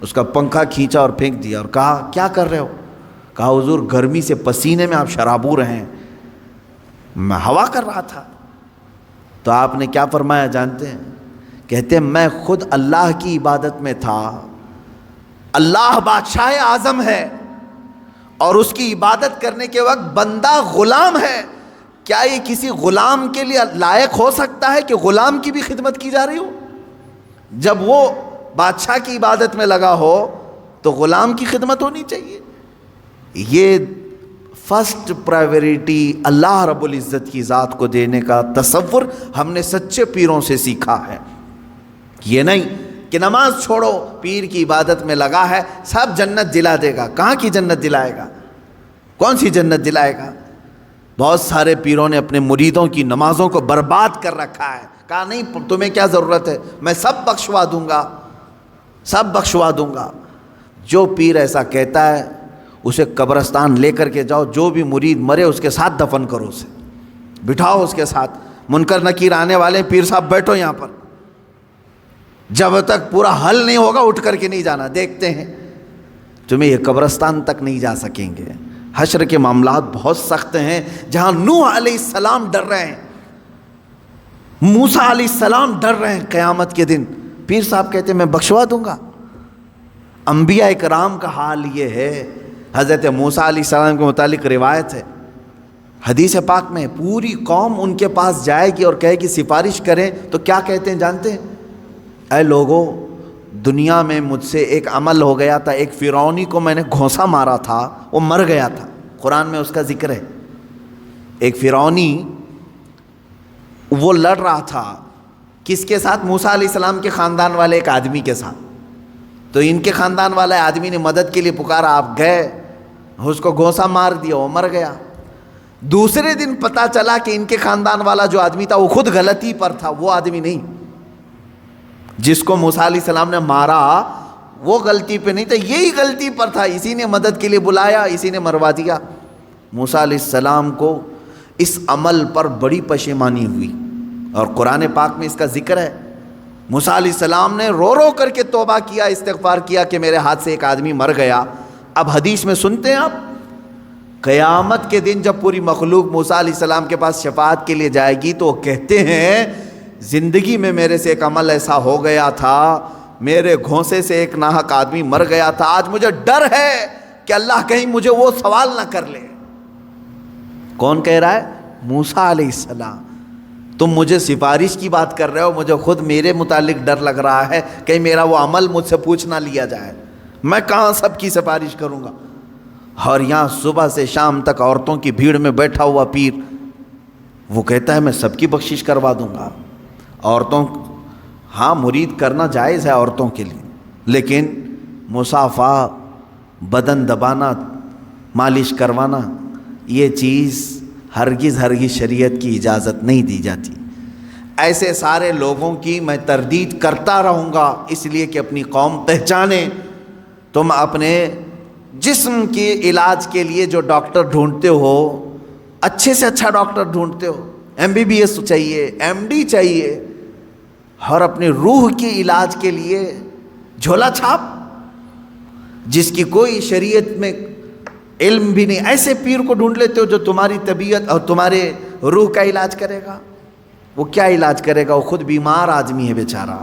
اس کا پنکھا کھینچا اور پھینک دیا اور کہا کیا کر رہے ہو؟ کہا حضور گرمی سے پسینے میں آپ شرابور ہیں، میں ہوا کر رہا تھا. تو آپ نے کیا فرمایا جانتے ہیں؟ کہتے ہیں میں خود اللہ کی عبادت میں تھا. اللہ بادشاہ اعظم ہے اور اس کی عبادت کرنے کے وقت بندہ غلام ہے. کیا یہ کسی غلام کے لیے لائق ہو سکتا ہے کہ غلام کی بھی خدمت کی جا رہی ہو؟ جب وہ بادشاہ کی عبادت میں لگا ہو تو غلام کی خدمت ہونی چاہیے. یہ فرسٹ پرائیورٹی اللہ رب العزت کی ذات کو دینے کا تصور ہم نے سچے پیروں سے سیکھا ہے. یہ نہیں کہ نماز چھوڑو، پیر کی عبادت میں لگا ہے، سب جنت دلا دے گا. کہاں کی جنت دلائے گا؟ کون سی جنت دلائے گا؟ بہت سارے پیروں نے اپنے مریدوں کی نمازوں کو برباد کر رکھا ہے. کہا نہیں تمہیں کیا ضرورت ہے، میں سب بخشوا دوں گا، سب بخشوا دوں گا. جو پیر ایسا کہتا ہے اسے قبرستان لے کر کے جاؤ، جو بھی مرید مرے اس کے ساتھ دفن کرو، اسے بٹھاؤ اس کے ساتھ. منکر نکیر آنے والے، پیر صاحب بیٹھو یہاں پر، جب تک پورا حل نہیں ہوگا اٹھ کر کے نہیں جانا. دیکھتے ہیں تمہیں یہ قبرستان تک نہیں جا سکیں گے. حشر کے معاملات بہت سخت ہیں. جہاں نوح علیہ السلام ڈر رہے ہیں، موسیٰ علیہ السلام ڈر رہے ہیں قیامت کے دن، پیر صاحب کہتے ہیں میں بخشوا دوں گا. انبیاء کرام کا حال یہ ہے. حضرت موسیٰ علیہ السلام کے متعلق روایت ہے حدیث پاک میں، پوری قوم ان کے پاس جائے گی اور کہے کہ سفارش کریں، تو کیا کہتے ہیں جانتے ہیں؟ اے لوگو، دنیا میں مجھ سے ایک عمل ہو گیا تھا، ایک فرعونی کو میں نے گھونسا مارا تھا، وہ مر گیا تھا. قرآن میں اس کا ذکر ہے. ایک فرعونی وہ لڑ رہا تھا کس کے ساتھ؟ موسیٰ علیہ السلام کے خاندان والے ایک آدمی کے ساتھ. تو ان کے خاندان والے آدمی نے مدد کے لیے پکارا، آپ گئے، اس کو گھونسا مار دیا، وہ مر گیا. دوسرے دن پتہ چلا کہ ان کے خاندان والا جو آدمی تھا وہ خود غلطی پر تھا، وہ آدمی نہیں. جس کو موسیٰ علیہ السلام نے مارا وہ غلطی پہ نہیں تھا، یہی غلطی پر تھا، اسی نے مدد کے لیے بلایا، اسی نے مروا دیا. موسیٰ علیہ السلام کو اس عمل پر بڑی پشیمانی ہوئی اور قرآن پاک میں اس کا ذکر ہے. موسیٰ علیہ السلام نے رو رو کر کے توبہ کیا، استغفار کیا کہ میرے ہاتھ سے ایک آدمی مر گیا. اب حدیث میں سنتے ہیں آپ، قیامت کے دن جب پوری مخلوق موسیٰ علیہ السلام کے پاس شفاعت کے لیے جائے گی تو وہ کہتے ہیں زندگی میں میرے سے ایک عمل ایسا ہو گیا تھا، میرے گھونسے سے ایک ناحق آدمی مر گیا تھا، آج مجھے ڈر ہے کہ اللہ کہیں مجھے وہ سوال نہ کر لے. کون کہہ رہا ہے؟ موسیٰ علیہ السلام. تم مجھے سفارش کی بات کر رہے ہو، مجھے خود میرے متعلق ڈر لگ رہا ہے کہ میرا وہ عمل مجھ سے پوچھ نہ لیا جائے، میں کہاں سب کی سفارش کروں گا. اور یہاں صبح سے شام تک عورتوں کی بھیڑ میں بیٹھا ہوا پیر وہ کہتا ہے میں سب کی بخشش کروا دوں گا. عورتوں، ہاں مرید کرنا جائز ہے عورتوں کے لیے، لیکن مصافحہ، بدن دبانا، مالش کروانا، یہ چیز ہرگز شریعت کی اجازت نہیں دی جاتی. ایسے سارے لوگوں کی میں تردید کرتا رہوں گا اس لیے کہ اپنی قوم پہچانے. تم اپنے جسم کے علاج کے لیے جو ڈاکٹر ڈھونڈتے ہو، اچھے سے اچھا ڈاکٹر ڈھونڈتے ہو، MBBS چاہیے، MD چاہیے، اور اپنی روح کے علاج کے لیے جھولا چھاپ، جس کی کوئی شریعت میں علم بھی نہیں، ایسے پیر کو ڈھونڈ لیتے ہو جو تمہاری طبیعت اور تمہارے روح کا علاج کرے گا؟ وہ کیا علاج کرے گا؟ وہ خود بیمار آدمی ہے بیچارہ،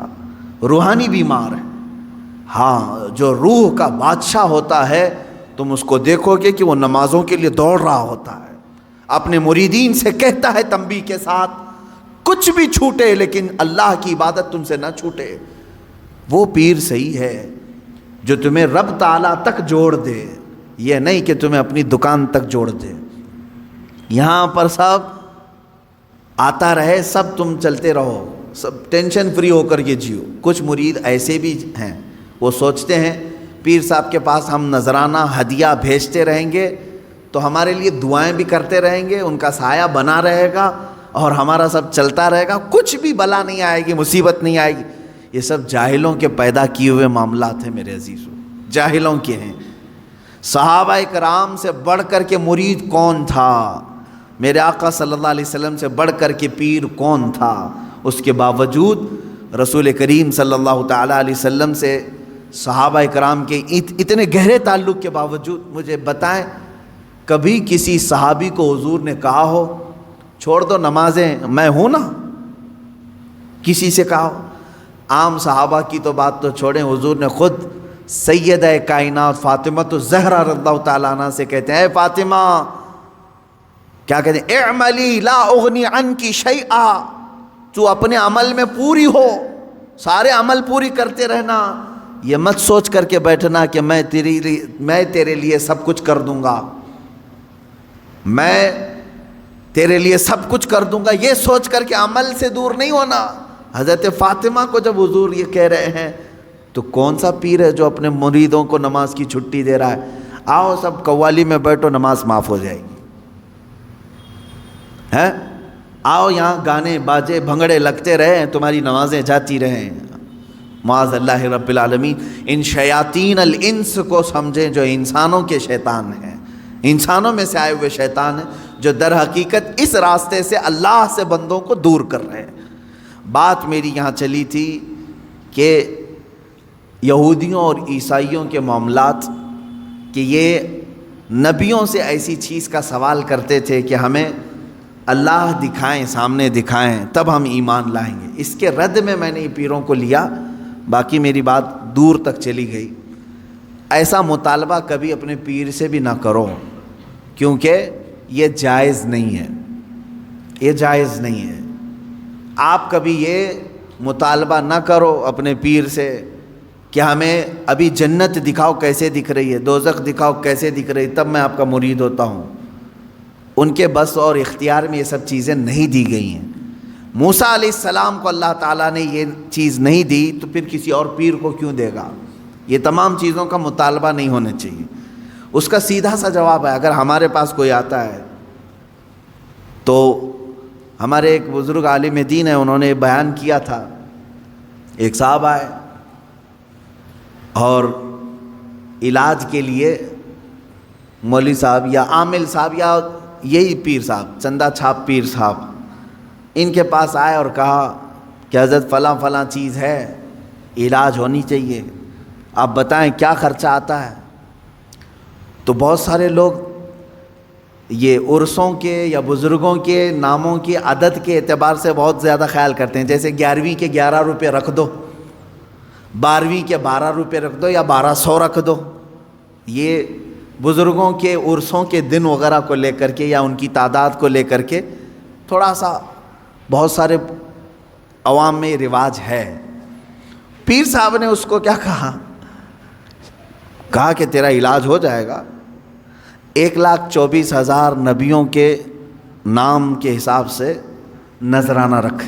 روحانی بیمار ہے۔ ہاں، جو روح کا بادشاہ ہوتا ہے تم اس کو دیکھو گے کہ وہ نمازوں کے لیے دوڑ رہا ہوتا ہے، اپنے مریدین سے کہتا ہے تنبیہ کے ساتھ، کچھ بھی چھوٹے لیکن اللہ کی عبادت تم سے نہ چھوٹے۔ وہ پیر صحیح ہے جو تمہیں رب تعالیٰ تک جوڑ دے، یہ نہیں کہ تمہیں اپنی دکان تک جوڑ دے۔ یہاں پر سب آتا رہے، سب تم چلتے رہو، سب ٹینشن فری ہو کر کے جیو۔ کچھ مرید ایسے بھی ہیں، وہ سوچتے ہیں پیر صاحب کے پاس ہم نذرانہ ہدیہ بھیجتے رہیں گے تو ہمارے لیے دعائیں بھی کرتے رہیں گے، ان کا سایہ بنا رہے گا اور ہمارا سب چلتا رہے گا، کچھ بھی بلا نہیں آئے گی، مصیبت نہیں آئے گی۔ یہ سب جاہلوں کے پیدا کیے ہوئے معاملات ہیں میرے عزیزوں، جاہلوں کے ہیں۔ صحابہ کرام سے بڑھ کر کے مرید کون تھا؟ میرے آقا صلی اللہ علیہ وسلم سے بڑھ کر کے پیر کون تھا؟ اس کے باوجود رسول کریم صلی اللہ تعالیٰ علیہ وسلم سے صحابہ کرام کے اتنے گہرے تعلق کے باوجود مجھے بتائیں کبھی کسی صحابی کو حضور نے کہا ہو چھوڑ دو نمازیں، میں ہوں نا؟ کسی سے کہا ہو؟ عام صحابہ کی تو بات تو چھوڑیں، حضور نے خود سیدہ کائنات فاطمہ الزہرا رضی اللہ تعالیٰ عنہ سے کہتے ہیں، اے فاطمہ، کیا کہتے ہیں؟ اعملی لا اغنی عنکی شیئا، تو اپنے عمل میں پوری ہو، سارے عمل پوری کرتے رہنا، یہ مت سوچ کر کے بیٹھنا کہ میں تیرے لیے سب کچھ کر دوں گا، میں تیرے لیے سب کچھ کر دوں گا، یہ سوچ کر کے عمل سے دور نہیں ہونا۔ حضرت فاطمہ کو جب حضور یہ کہہ رہے ہیں تو کون سا پیر ہے جو اپنے مریدوں کو نماز کی چھٹی دے رہا ہے؟ آؤ سب قوالی میں بیٹھو، نماز معاف ہو جائے گی، ہے؟ آؤ یہاں گانے باجے بھنگڑے لگتے رہیں، تمہاری نمازیں جاتی رہیں۔ معاذ اللہ رب العالمین، ان شیاطین الانس کو سمجھیں جو انسانوں کے شیطان ہیں، انسانوں میں سے آئے ہوئے شیطان ہیں جو در حقیقت اس راستے سے اللہ سے بندوں کو دور کر رہے ہیں۔ بات میری یہاں چلی تھی کہ یہودیوں اور عیسائیوں کے معاملات، کہ یہ نبیوں سے ایسی چیز کا سوال کرتے تھے کہ ہمیں اللہ دکھائیں، سامنے دکھائیں تب ہم ایمان لائیں گے۔ اس کے رد میں نے پیروں کو لیا، باقی میری بات دور تک چلی گئی۔ ایسا مطالبہ کبھی اپنے پیر سے بھی نہ کرو، کیونکہ یہ جائز نہیں ہے، یہ جائز نہیں ہے۔ آپ کبھی یہ مطالبہ نہ کرو اپنے پیر سے کہ ہمیں ابھی جنت دکھاؤ کیسے دکھ رہی ہے، دوزخ دکھاؤ کیسے دکھ رہی ہے، تب میں آپ کا مرید ہوتا ہوں۔ ان کے بس اور اختیار میں یہ سب چیزیں نہیں دی گئی ہیں۔ موسیٰ علیہ السلام کو اللہ تعالیٰ نے یہ چیز نہیں دی تو پھر کسی اور پیر کو کیوں دے گا؟ یہ تمام چیزوں کا مطالبہ نہیں ہونا چاہیے۔ اس کا سیدھا سا جواب ہے، اگر ہمارے پاس کوئی آتا ہے تو ہمارے ایک بزرگ عالم دین ہیں، انہوں نے بیان کیا تھا، ایک صاحب آئے اور علاج کے لیے مولوی صاحب یا عامل صاحب یا یہی پیر صاحب، چندہ چھاپ پیر صاحب، ان کے پاس آئے اور کہا کہ حضرت فلاں فلاں چیز ہے، علاج ہونی چاہیے، آپ بتائیں کیا خرچہ آتا ہے؟ تو بہت سارے لوگ یہ عرسوں کے یا بزرگوں کے ناموں کی عدد کے اعتبار سے بہت زیادہ خیال کرتے ہیں، جیسے 11ویں کے 11 روپے رکھ دو، 12ویں کے 12 روپے رکھ دو یا 1200 رکھ دو۔ یہ بزرگوں کے عرسوں کے دن وغیرہ کو لے کر کے یا ان کی تعداد کو لے کر کے تھوڑا سا بہت سارے عوام میں رواج ہے۔ پیر صاحب نے اس کو کیا کہا کہ تیرا علاج ہو جائے گا، 1,24,000 نبیوں کے نام کے حساب سے نذرانہ رکھ،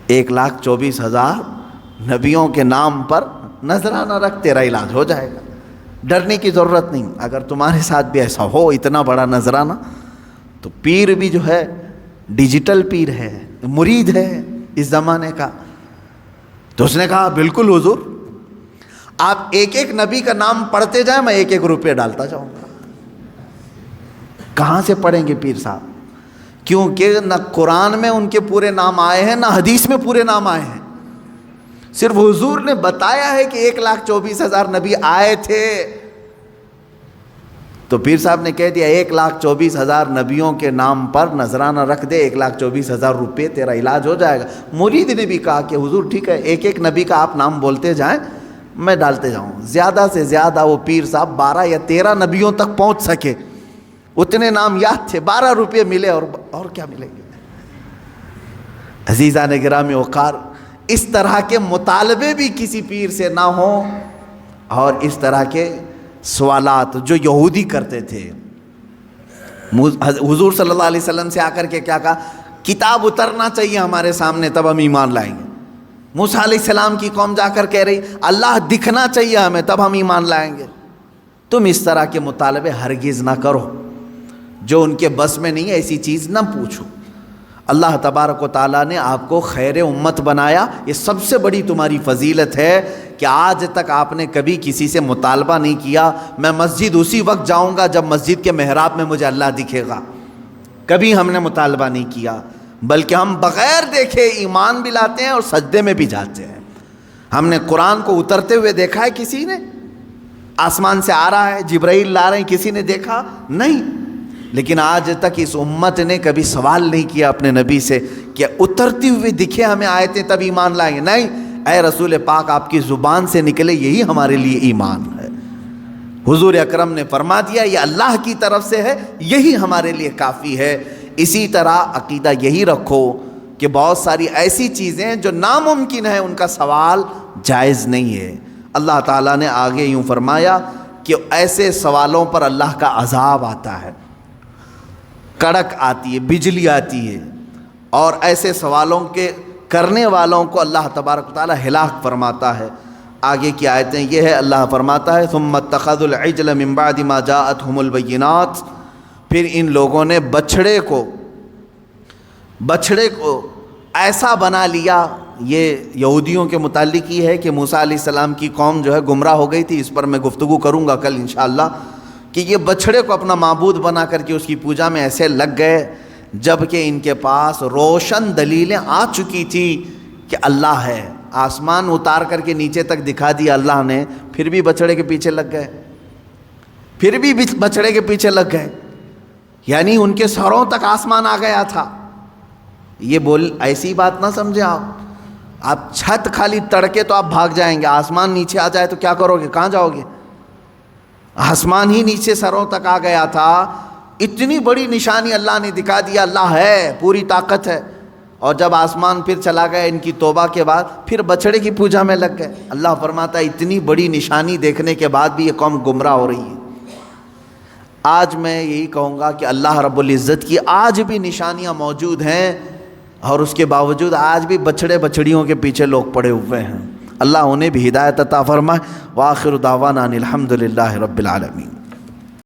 1,24,000 نبیوں کے نام پر نذرانہ رکھ، تیرا علاج ہو جائے گا، ڈرنے کی ضرورت نہیں۔ اگر تمہارے ساتھ بھی ایسا ہو اتنا بڑا نذرانہ، تو پیر بھی جو ہے ڈیجیٹل پیر ہے، مرید ہے اس زمانے کا۔ تو اس نے کہا بالکل حضور، آپ ایک ایک نبی کا نام پڑھتے جائیں، میں 1-1 روپے ڈالتا جاؤں گا۔ کہاں سے پڑھیں گے پیر صاحب؟ کیونکہ نہ قرآن میں ان کے پورے نام آئے ہیں، نہ حدیث میں پورے نام آئے ہیں، صرف حضور نے بتایا ہے کہ 1,24,000 نبی آئے تھے۔ تو پیر صاحب نے کہہ دیا 1,24,000 نبیوں کے نام پر نذرانہ رکھ دے، 1,24,000 روپے تیرا علاج ہو جائے گا۔ مرید نے بھی کہا کہ حضور ٹھیک ہے، ایک ایک نبی کا آپ نام بولتے جائیں، میں ڈالتے جاؤں۔ زیادہ سے زیادہ وہ پیر صاحب 12 یا 13 نبیوں تک پہنچ سکے، اتنے نام یاد تھے، 12 روپے ملے، اور کیا ملیں گے۔ عزیزان گرامی وقار، اس طرح کے مطالبے بھی کسی پیر سے نہ ہوں، اور اس طرح کے سوالات جو یہودی کرتے تھے۔ حضور صلی اللہ علیہ وسلم سے آ کر کے کیا کہا؟ کتاب اترنا چاہیے ہمارے سامنے تب ہم ایمان لائیں گے۔ موسیٰ علیہ السلام کی قوم جا کر کہہ رہی اللہ دکھنا چاہیے ہمیں تب ہم ایمان لائیں گے۔ تم اس طرح کے مطالبے ہرگز نہ کرو، جو ان کے بس میں نہیں ہے ایسی چیز نہ پوچھو۔ اللہ تبارک و تعالیٰ نے آپ کو خیر امت بنایا، یہ سب سے بڑی تمہاری فضیلت ہے کہ آج تک آپ نے کبھی کسی سے مطالبہ نہیں کیا میں مسجد اسی وقت جاؤں گا جب مسجد کے محراب میں مجھے اللہ دکھے گا۔ کبھی ہم نے مطالبہ نہیں کیا، بلکہ ہم بغیر دیکھے ایمان بھی لاتے ہیں اور سجدے میں بھی جاتے ہیں۔ ہم نے قرآن کو اترتے ہوئے دیکھا ہے کسی نے؟ آسمان سے آ رہا ہے، جبرائیل لا رہے ہیں، کسی نے دیکھا؟ نہیں۔ لیکن آج تک اس امت نے کبھی سوال نہیں کیا اپنے نبی سے کہ اترتی ہوئی دکھے ہمیں آیتیں تب ایمان لائیں گے۔ نہیں، اے رسول پاک آپ کی زبان سے نکلے یہی ہمارے لیے ایمان ہے۔ حضور اکرم نے فرما دیا یہ اللہ کی طرف سے ہے، یہی ہمارے لیے کافی ہے۔ اسی طرح عقیدہ یہی رکھو کہ بہت ساری ایسی چیزیں جو ناممکن ہیں ان کا سوال جائز نہیں ہے۔ اللہ تعالیٰ نے آگے یوں فرمایا کہ ایسے سوالوں پر اللہ کا عذاب آتا ہے، کڑک آتی ہے، بجلی آتی ہے، اور ایسے سوالوں کے کرنے والوں کو اللہ تبارک و تعالیٰ ہلاک فرماتا ہے۔ آگے کی آیتیں یہ ہے، اللہ فرماتا ہے ثم اتخذوا العجل من بعد ما جاءتهم البینات، پھر ان لوگوں نے بچھڑے کو ایسا بنا لیا۔ یہ یہودیوں کے متعلق یہ ہے کہ موسیٰ علیہ السلام کی قوم جو ہے گمراہ ہو گئی تھی، اس پر میں گفتگو کروں گا کل انشاءاللہ، کہ یہ بچھڑے کو اپنا معبود بنا کر کے اس کی پوجا میں ایسے لگ گئے جبکہ ان کے پاس روشن دلیلیں آ چکی تھی کہ اللہ ہے۔ آسمان اتار کر کے نیچے تک دکھا دیا اللہ نے، پھر بھی بچھڑے کے پیچھے لگ گئے، یعنی ان کے سروں تک آسمان آ گیا تھا۔ یہ ایسی بات نہ سمجھے آپ چھت خالی تڑکے تو آپ بھاگ جائیں گے، آسمان نیچے آ جائے تو کیا کرو گے؟ کہاں جاؤ گے؟ آسمان ہی نیچے سروں تک آ گیا تھا۔ اتنی بڑی نشانی اللہ نے دکھا دیا، اللہ ہے، پوری طاقت ہے، اور جب آسمان پھر چلا گیا ان کی توبہ کے بعد پھر بچڑے کی پوجا میں لگ گئے۔ اللہ فرماتا ہے اتنی بڑی نشانی دیکھنے کے بعد بھی یہ قوم گمراہ ہو رہی ہے۔ آج میں یہی کہوں گا کہ اللہ رب العزت کی آج بھی نشانیاں موجود ہیں، اور اس کے باوجود آج بھی بچڑے بچڑیوں کے پیچھے لوگ پڑے ہوئے ہیں۔ اللہ انہیں بھی ہدایت عطا فرمائے۔ وآخر دعوانا ان الحمد للہ رب العالمین۔